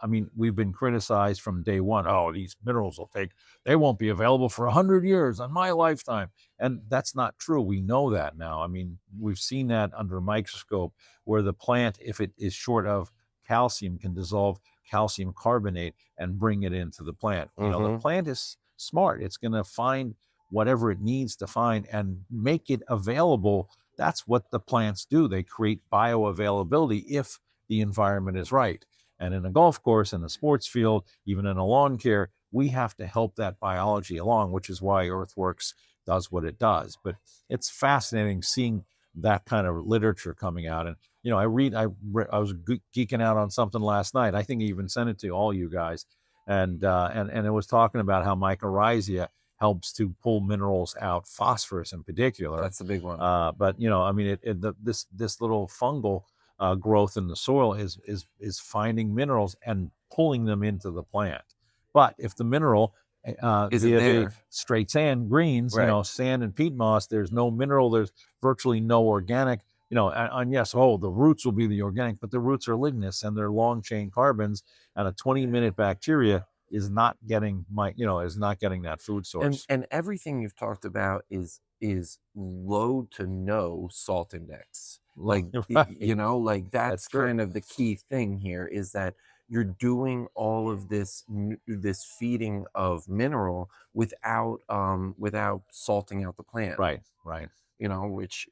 I mean, we've been criticized from day one. Oh, these minerals they won't be available for 100 years on my lifetime. And that's not true. We know that now. I mean, we've seen that under a microscope, where the plant, if it is short of calcium, can dissolve calcium carbonate and bring it into the plant. The plant is smart. It's going to find whatever it needs to find and make it available. That's what the plants do. They create bioavailability if the environment is right. And in a golf course, in a sports field, even in a lawn care, we have to help that biology along, which is why EarthWorks does what it does. But it's fascinating seeing that kind of literature coming out. And, I was geeking out on something last night. I think I even sent it to all you guys. And it was talking about how mycorrhiza helps to pull minerals out, phosphorus in particular. That's the big one. But, I mean, this little fungal growth in the soil is finding minerals and pulling them into the plant. But if the mineral is there, straight sand, greens, right, sand and peat moss, there's no mineral, there's virtually no organic, and yes, the roots will be the organic, but the roots are lignous and they're long chain carbons, and a 20-minute bacteria is not getting that food source. And everything you've talked about is low to no salt index. Like, right. That's kind of the key thing here, is that you're doing all of this feeding of mineral without salting out the plant. Right. Which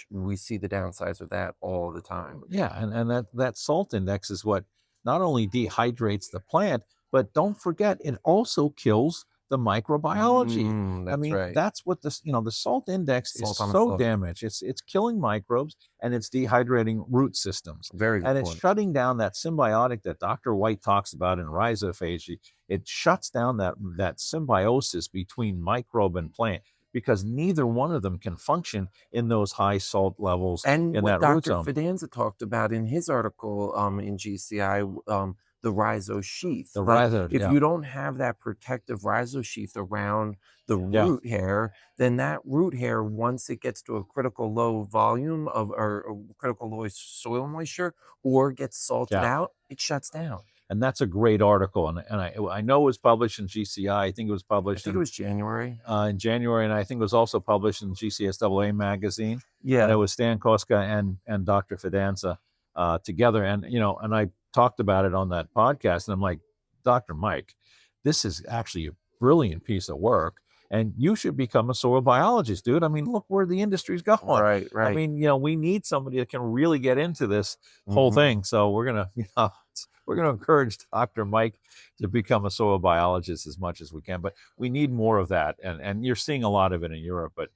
we see the downsides of that all the time. Yeah, and that salt index is what not only dehydrates the plant, but don't forget, it also kills the microbiology. That's right. That's what the salt index is so damaged. It's killing microbes and it's dehydrating root systems. Very good and point. It's shutting down that symbiotic that Dr. White talks about in rhizophagy. It shuts down that symbiosis between microbe and plant, because neither one of them can function in those high salt levels and in what that root Dr. zone. Fidanza talked about in his article in GCI, the rhizosheath. If you don't have that protective rhizosheath around the root hair, then that root hair, once it gets to a critical low volume or critical low soil moisture, or gets salted out, it shuts down. And that's a great article, and I know it was published in GCI. I think it was published. I think it was January. In January, and I think it was also published in GCSAA magazine. Yeah, and it was Stan Koska and Dr. Fidanza together, and I talked about it on that podcast, and I'm like, Dr. Mike, this is actually a brilliant piece of work, and you should become a soil biologist, dude. I mean, look where the industry's going. Right. I mean, we need somebody that can really get into this whole thing. So we're gonna encourage Dr. Mike to become a soil biologist as much as we can, but we need more of that, and you're seeing a lot of it in Europe, but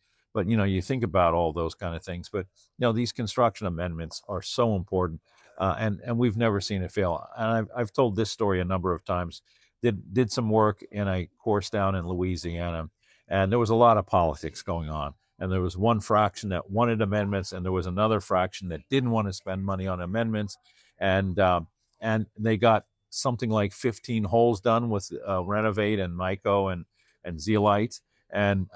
you think about all those kind of things, but these construction amendments are so important. And we've never seen it fail. And I've told this story a number of times. Did some work in a course down in Louisiana, and there was a lot of politics going on. And there was one fraction that wanted amendments, and there was another fraction that didn't want to spend money on amendments. And they got something like 15 holes done with Renovate and Myco and Zeolite. And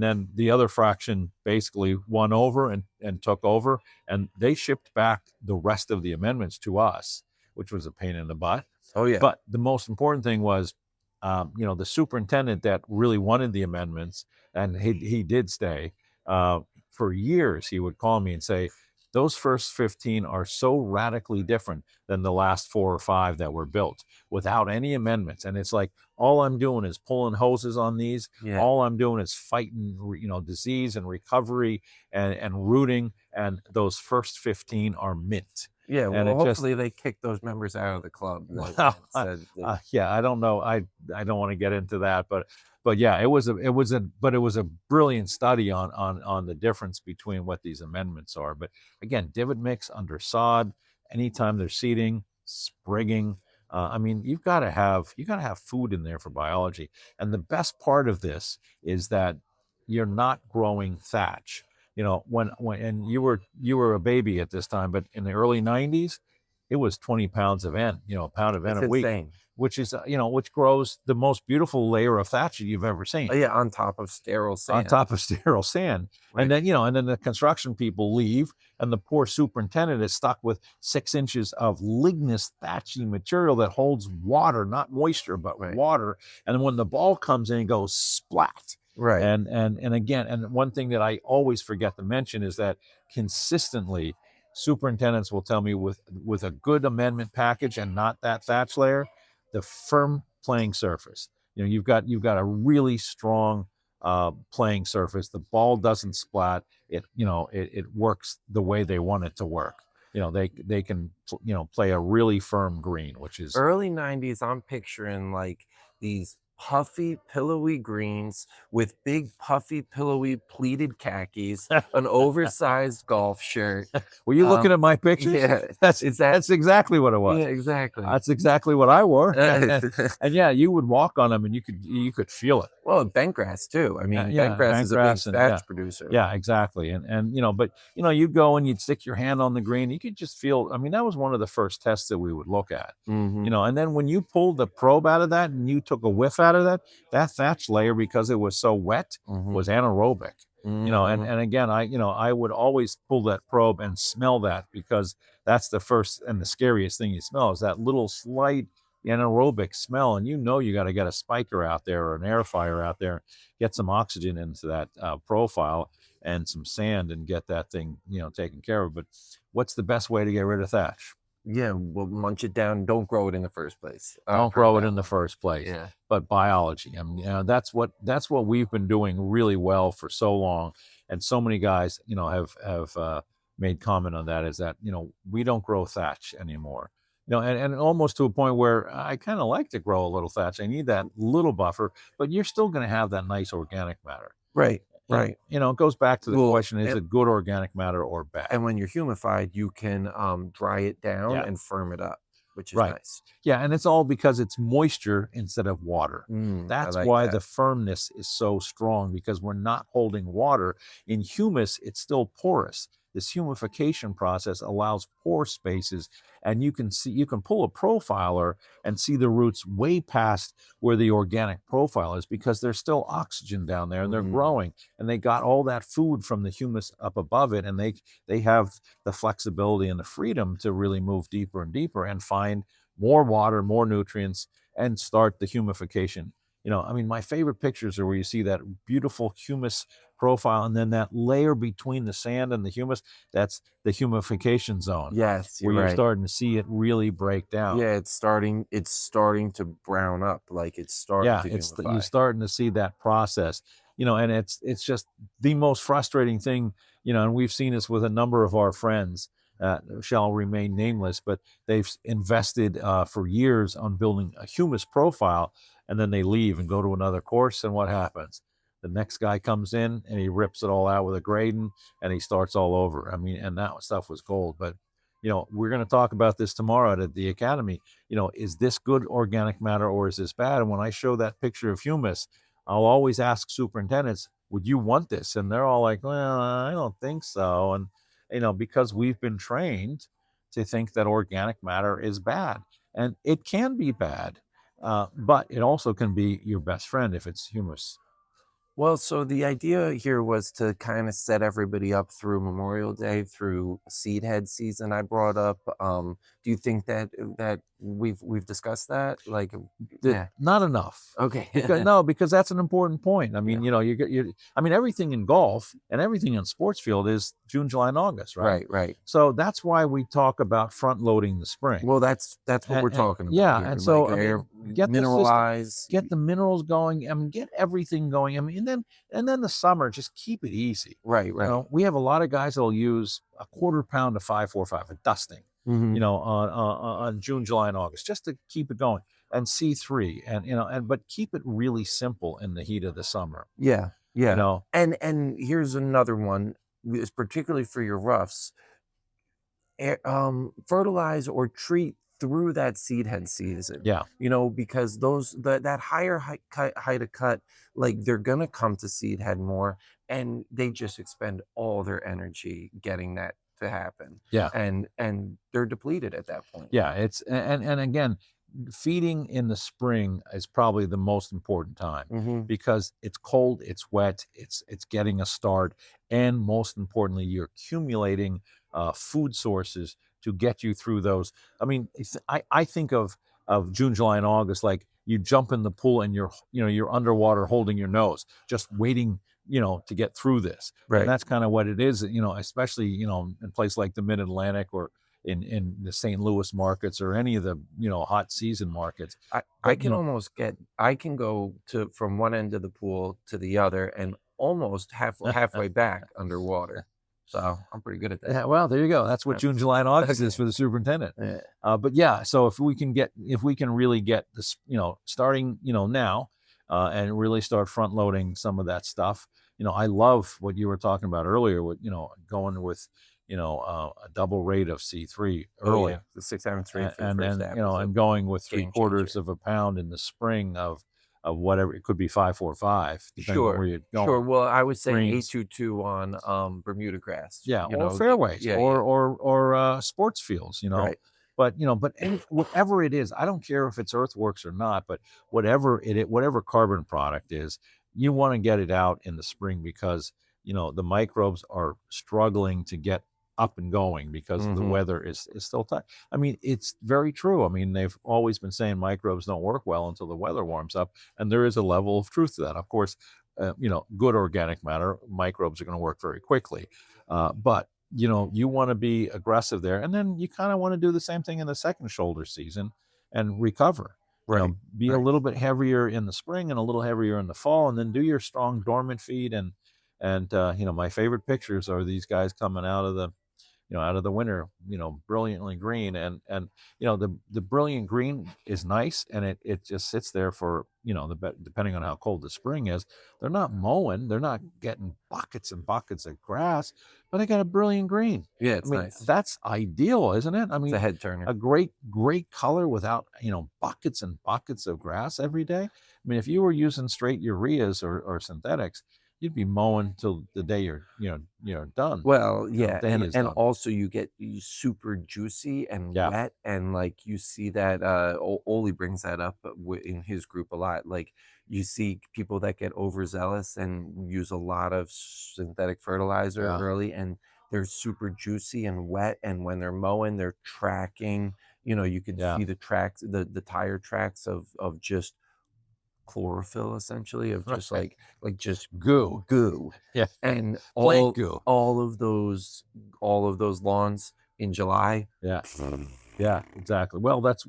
then the other fraction basically won over and took over, and they shipped back the rest of the amendments to us, which was a pain in the butt. Oh yeah. But the most important thing was, the superintendent that really wanted the amendments, and he did stay for years. He would call me and say, those first 15 are so radically different than the last 4 or 5 that were built without any amendments. And it's like, all I'm doing is pulling hoses on these. Yeah. All I'm doing is fighting, disease and recovery and rooting. And those first 15 are mint. Yeah, And well, it just hopefully they kick those members out of the club. yeah, I don't know. I don't want to get into that, but yeah, it was a brilliant study on the difference between what these amendments are. But again, divot mix under sod, anytime they're seeding, sprigging. I mean, you got to have food in there for biology. And the best part of this is that you're not growing thatch. You know, when and you were a baby at this time, but in the early 90s, it was 20 pounds of N, a pound of N a week, insane. which is, which grows the most beautiful layer of thatch that you've ever seen. Oh, yeah, on top of sterile sand. On top of sterile sand. Right. And then, and then the construction people leave, and the poor superintendent is stuck with 6 inches of lignous thatchy material that holds water, not moisture, but water. And when the ball comes in, it goes splat. Right. And again, and one thing that I always forget to mention is that consistently, superintendents will tell me with a good amendment package and not that thatch layer, the firm playing surface. You've got a really strong playing surface. The ball doesn't splat. It works the way they want it to work. They can play a really firm green, which is early 90s. I'm picturing like these puffy, pillowy greens with big, puffy, pillowy pleated khakis, an oversized golf shirt. Were you looking at my pictures? Yeah, that's exactly what it was. Yeah, exactly. That's exactly what I wore. And yeah, you would walk on them, and you could feel it. Well, bentgrass too. I mean, bentgrass is a big thatch producer. Yeah, exactly. And but you'd go and you'd stick your hand on the green. You could just feel. I mean, that was one of the first tests that we would look at. Mm-hmm. And then when you pulled the probe out of that and you took a whiff out of that thatch layer, because it was so wet, was anaerobic. Mm-hmm. And again, I would always pull that probe and smell that, because that's the first and the scariest thing you smell, is that little slight anaerobic smell. And you got to get a spiker out there or an air fryer out there, get some oxygen into that profile and some sand, and get that thing taken care of. But what's the best way to get rid of thatch? Yeah, well, munch it down. Don't grow it in the first place. Don't grow it in the first place. Yeah. But biology. I mean, that's what we've been doing really well for so long, and so many guys, have made comment on that. Is that we don't grow thatch anymore. And almost to a point where I kind of like to grow a little thatch. I need that little buffer, but you're still going to have that nice organic matter. Right. Right. It goes back to the question, is it good organic matter or bad? And when you're humified, you can dry it down and firm it up, which is nice. Yeah, and it's all because it's moisture instead of water. That's why the firmness is so strong, because we're not holding water. In humus, it's still porous. This humification process allows pore spaces, and you can pull a profiler and see the roots way past where the organic profile is, because there's still oxygen down there, and they're growing, and they got all that food from the humus up above it, and they have the flexibility and the freedom to really move deeper and deeper and find more water, more nutrients, and start the humification. I mean, my favorite pictures are where you see that beautiful humus profile, and then that layer between the sand and the humus, that's the humification zone. Yes, where you're starting to see it really break down. Yeah, it's starting to brown up, like it's starting to humify. You're starting to see that process. And it's just the most frustrating thing, and we've seen this with a number of our friends shall remain nameless, but they've invested for years on building a humus profile, and then they leave and go to another course, and what happens? The next guy comes in and he rips it all out with a Graydon, and he starts all over. I mean, and that stuff was gold. But, we're going to talk about this tomorrow at the Academy. Is this good organic matter or is this bad? And when I show that picture of humus, I'll always ask superintendents, would you want this? And they're all like, well, I don't think so. And, because we've been trained to think that organic matter is bad. And it can be bad, but it also can be your best friend if it's humus. Well, so the idea here was to kind of set everybody up through Memorial Day, through seed head season. I brought up. Do you think that we've discussed that? Like, not enough. Okay. because that's an important point. I mean, everything in golf and everything in sports field is June, July, and August, right? Right. So that's why we talk about front loading the spring. Well, that's what we're talking about. Yeah, here. and so get mineralize, get the minerals going. I mean, get everything going. I mean, and then the summer, just keep it easy. Right. We have a lot of guys that'll use a 1/4 pound of 5-4-5, a dusting. you know, on June, July, and August, just to keep it going. And C3, and you know, but keep it really simple in the heat of the summer. Yeah, You yeah. know, And here's another one, is particularly for your roughs. Fertilize or treat through that seed head season. Yeah. You know, because that higher height of cut, like they're gonna come to seed head more, and they just expend all their energy getting that to happen. Yeah. And they're depleted at that point. Yeah, it's and again, feeding in the spring is probably the most important time because it's cold, it's wet, it's getting a start, and most importantly, you're accumulating food sources to get you through those. I mean, I think of June, July, and August like you jump in the pool and you're underwater holding your nose, just waiting, to get through this. Right. And that's kind of what it is, especially, in places like the Mid-Atlantic or in the St. Louis markets or any of the, hot season markets. I can go from one end of the pool to the other and almost halfway back underwater. So I'm pretty good at that. Yeah, well, there you go. That's what June, July, and August is for the superintendent. Yeah. But yeah, so if we can really get this, starting, now, and really start front loading some of that stuff. I love what you were talking about earlier with, going with, a double rate of C3 early, the 6 7 3 and then and going with 3/4 of a pound in the spring of whatever it could be 5-4-5. Sure, where you're going. Sure. Well, I was saying Greens. 822 on Bermuda grass. Yeah, or fairways, or sports fields. Right. But whatever it is, I don't care if it's EarthWorks or not. But whatever carbon product is, you want to get it out in the spring because the microbes are struggling to get up and going because the weather is still tight. I mean, it's very true. I mean, they've always been saying microbes don't work well until the weather warms up, and there is a level of truth to that. Of course, good organic matter, microbes are going to work very quickly, but you want to be aggressive there, and then you kind of want to do the same thing in the second shoulder season and recover. Right. Be a little bit heavier in the spring and a little heavier in the fall, and then do your strong dormant feed and my favorite pictures are these guys coming out of the winter, brilliantly green, and the brilliant green is nice, and it just sits there for depending on how cold the spring is. They're not mowing, they're not getting buckets and buckets of grass, but they got a brilliant green. Yeah, it's nice. That's ideal, isn't it? I mean, it's a head turner. A great color without buckets and buckets of grass every day. I mean, if you were using straight ureas or synthetics, you'd be mowing till the day you're done. Well, yeah, and done. also you get super juicy and wet, and like you see that Oli brings that up in his group a lot. Like you see people that get overzealous and use a lot of synthetic fertilizer early, and they're super juicy and wet, and when they're mowing, they're tracking. You can see the tracks, the tire tracks of just chlorophyll, essentially, of just like just goo, and all of those lawns in July. Yeah, exactly. Well, that's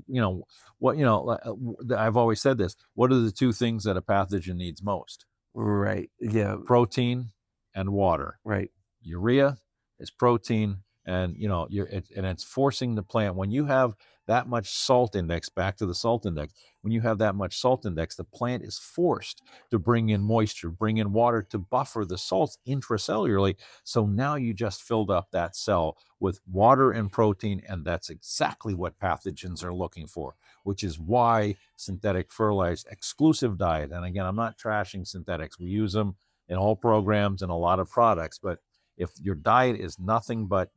I've always said this. What are the two things that a pathogen needs most? Right. Yeah. Protein and water. Right. Urea is protein, and it's forcing the plant. When you have that much salt index, back to the salt index, when you have that much salt index, the plant is forced to bring in moisture, bring in water to buffer the salts intracellularly. So now you just filled up that cell with water and protein, and that's exactly what pathogens are looking for, which is why synthetic fertilizer, exclusive diet. And again, I'm not trashing synthetics. We use them in all programs and a lot of products, but if your diet is nothing but,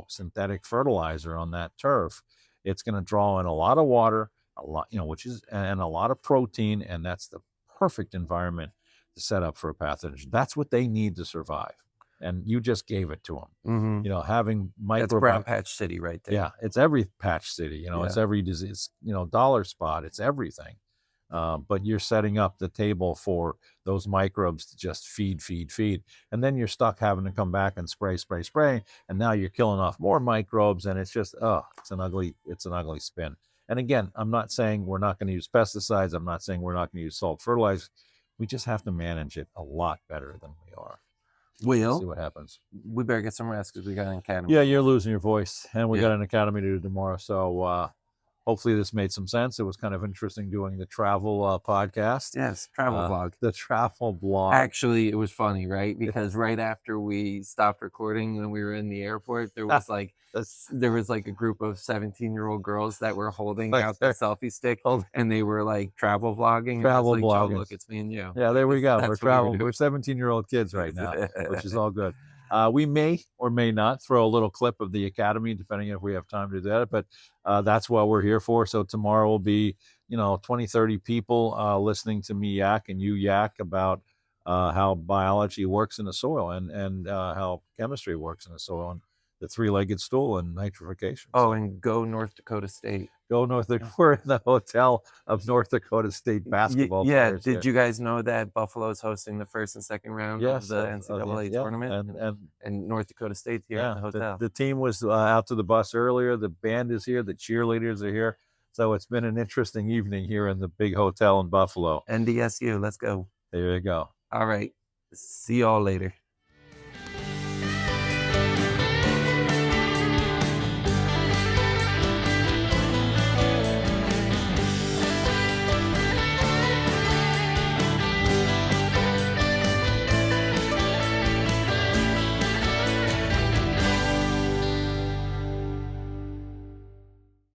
synthetic fertilizer on that turf, it's going to draw in a lot of water, a lot, and a lot of protein, and that's the perfect environment to set up for a pathogen. That's what they need to survive, and you just gave it to them. Having that's brown patch city right there. Yeah, it's every patch city. It's every disease. Dollar spot. It's everything. But you're setting up the table for those microbes to just feed, and then you're stuck having to come back and spray, and now you're killing off more microbes, and it's just it's an ugly spin. And again, I'm not saying we're not going to use pesticides. I'm not saying we're not going to use salt fertilizer. We just have to manage it a lot better than we are. Well, see what happens. We better get some rest because we got an academy. Yeah, you're losing your voice, and we got an academy to do tomorrow. So hopefully this made some sense. It was kind of interesting doing the travel podcast. Yes, travel vlog. The travel blog. Actually, it was funny, right? Because right after we stopped recording, when we were in the airport, there was like a group of 17-year-old girls that were holding out the selfie stick, and they were like travel vlogging. Travel like, vlogging. Oh, look, it's me and you. Yeah, there we go. We're traveling. We're 17-year-old kids right now, which is all good. We may or may not throw a little clip of the academy, depending if we have time to do that. But that's what we're here for. So tomorrow will be, 20, 30 people listening to me yak and you yak about how biology works in the soil and how chemistry works in the soil and the three-legged stool and nitrification. Oh, and go North Dakota State. Go North Dakota. We're in the hotel of North Dakota State basketball players. Did you guys know that Buffalo's hosting the first and second round of the NCAA tournament? And North Dakota State's here at the hotel. The team was out to the bus earlier. The band is here. The cheerleaders are here. So it's been an interesting evening here in the big hotel in Buffalo. NDSU, let's go. There you go. All right. See y'all later.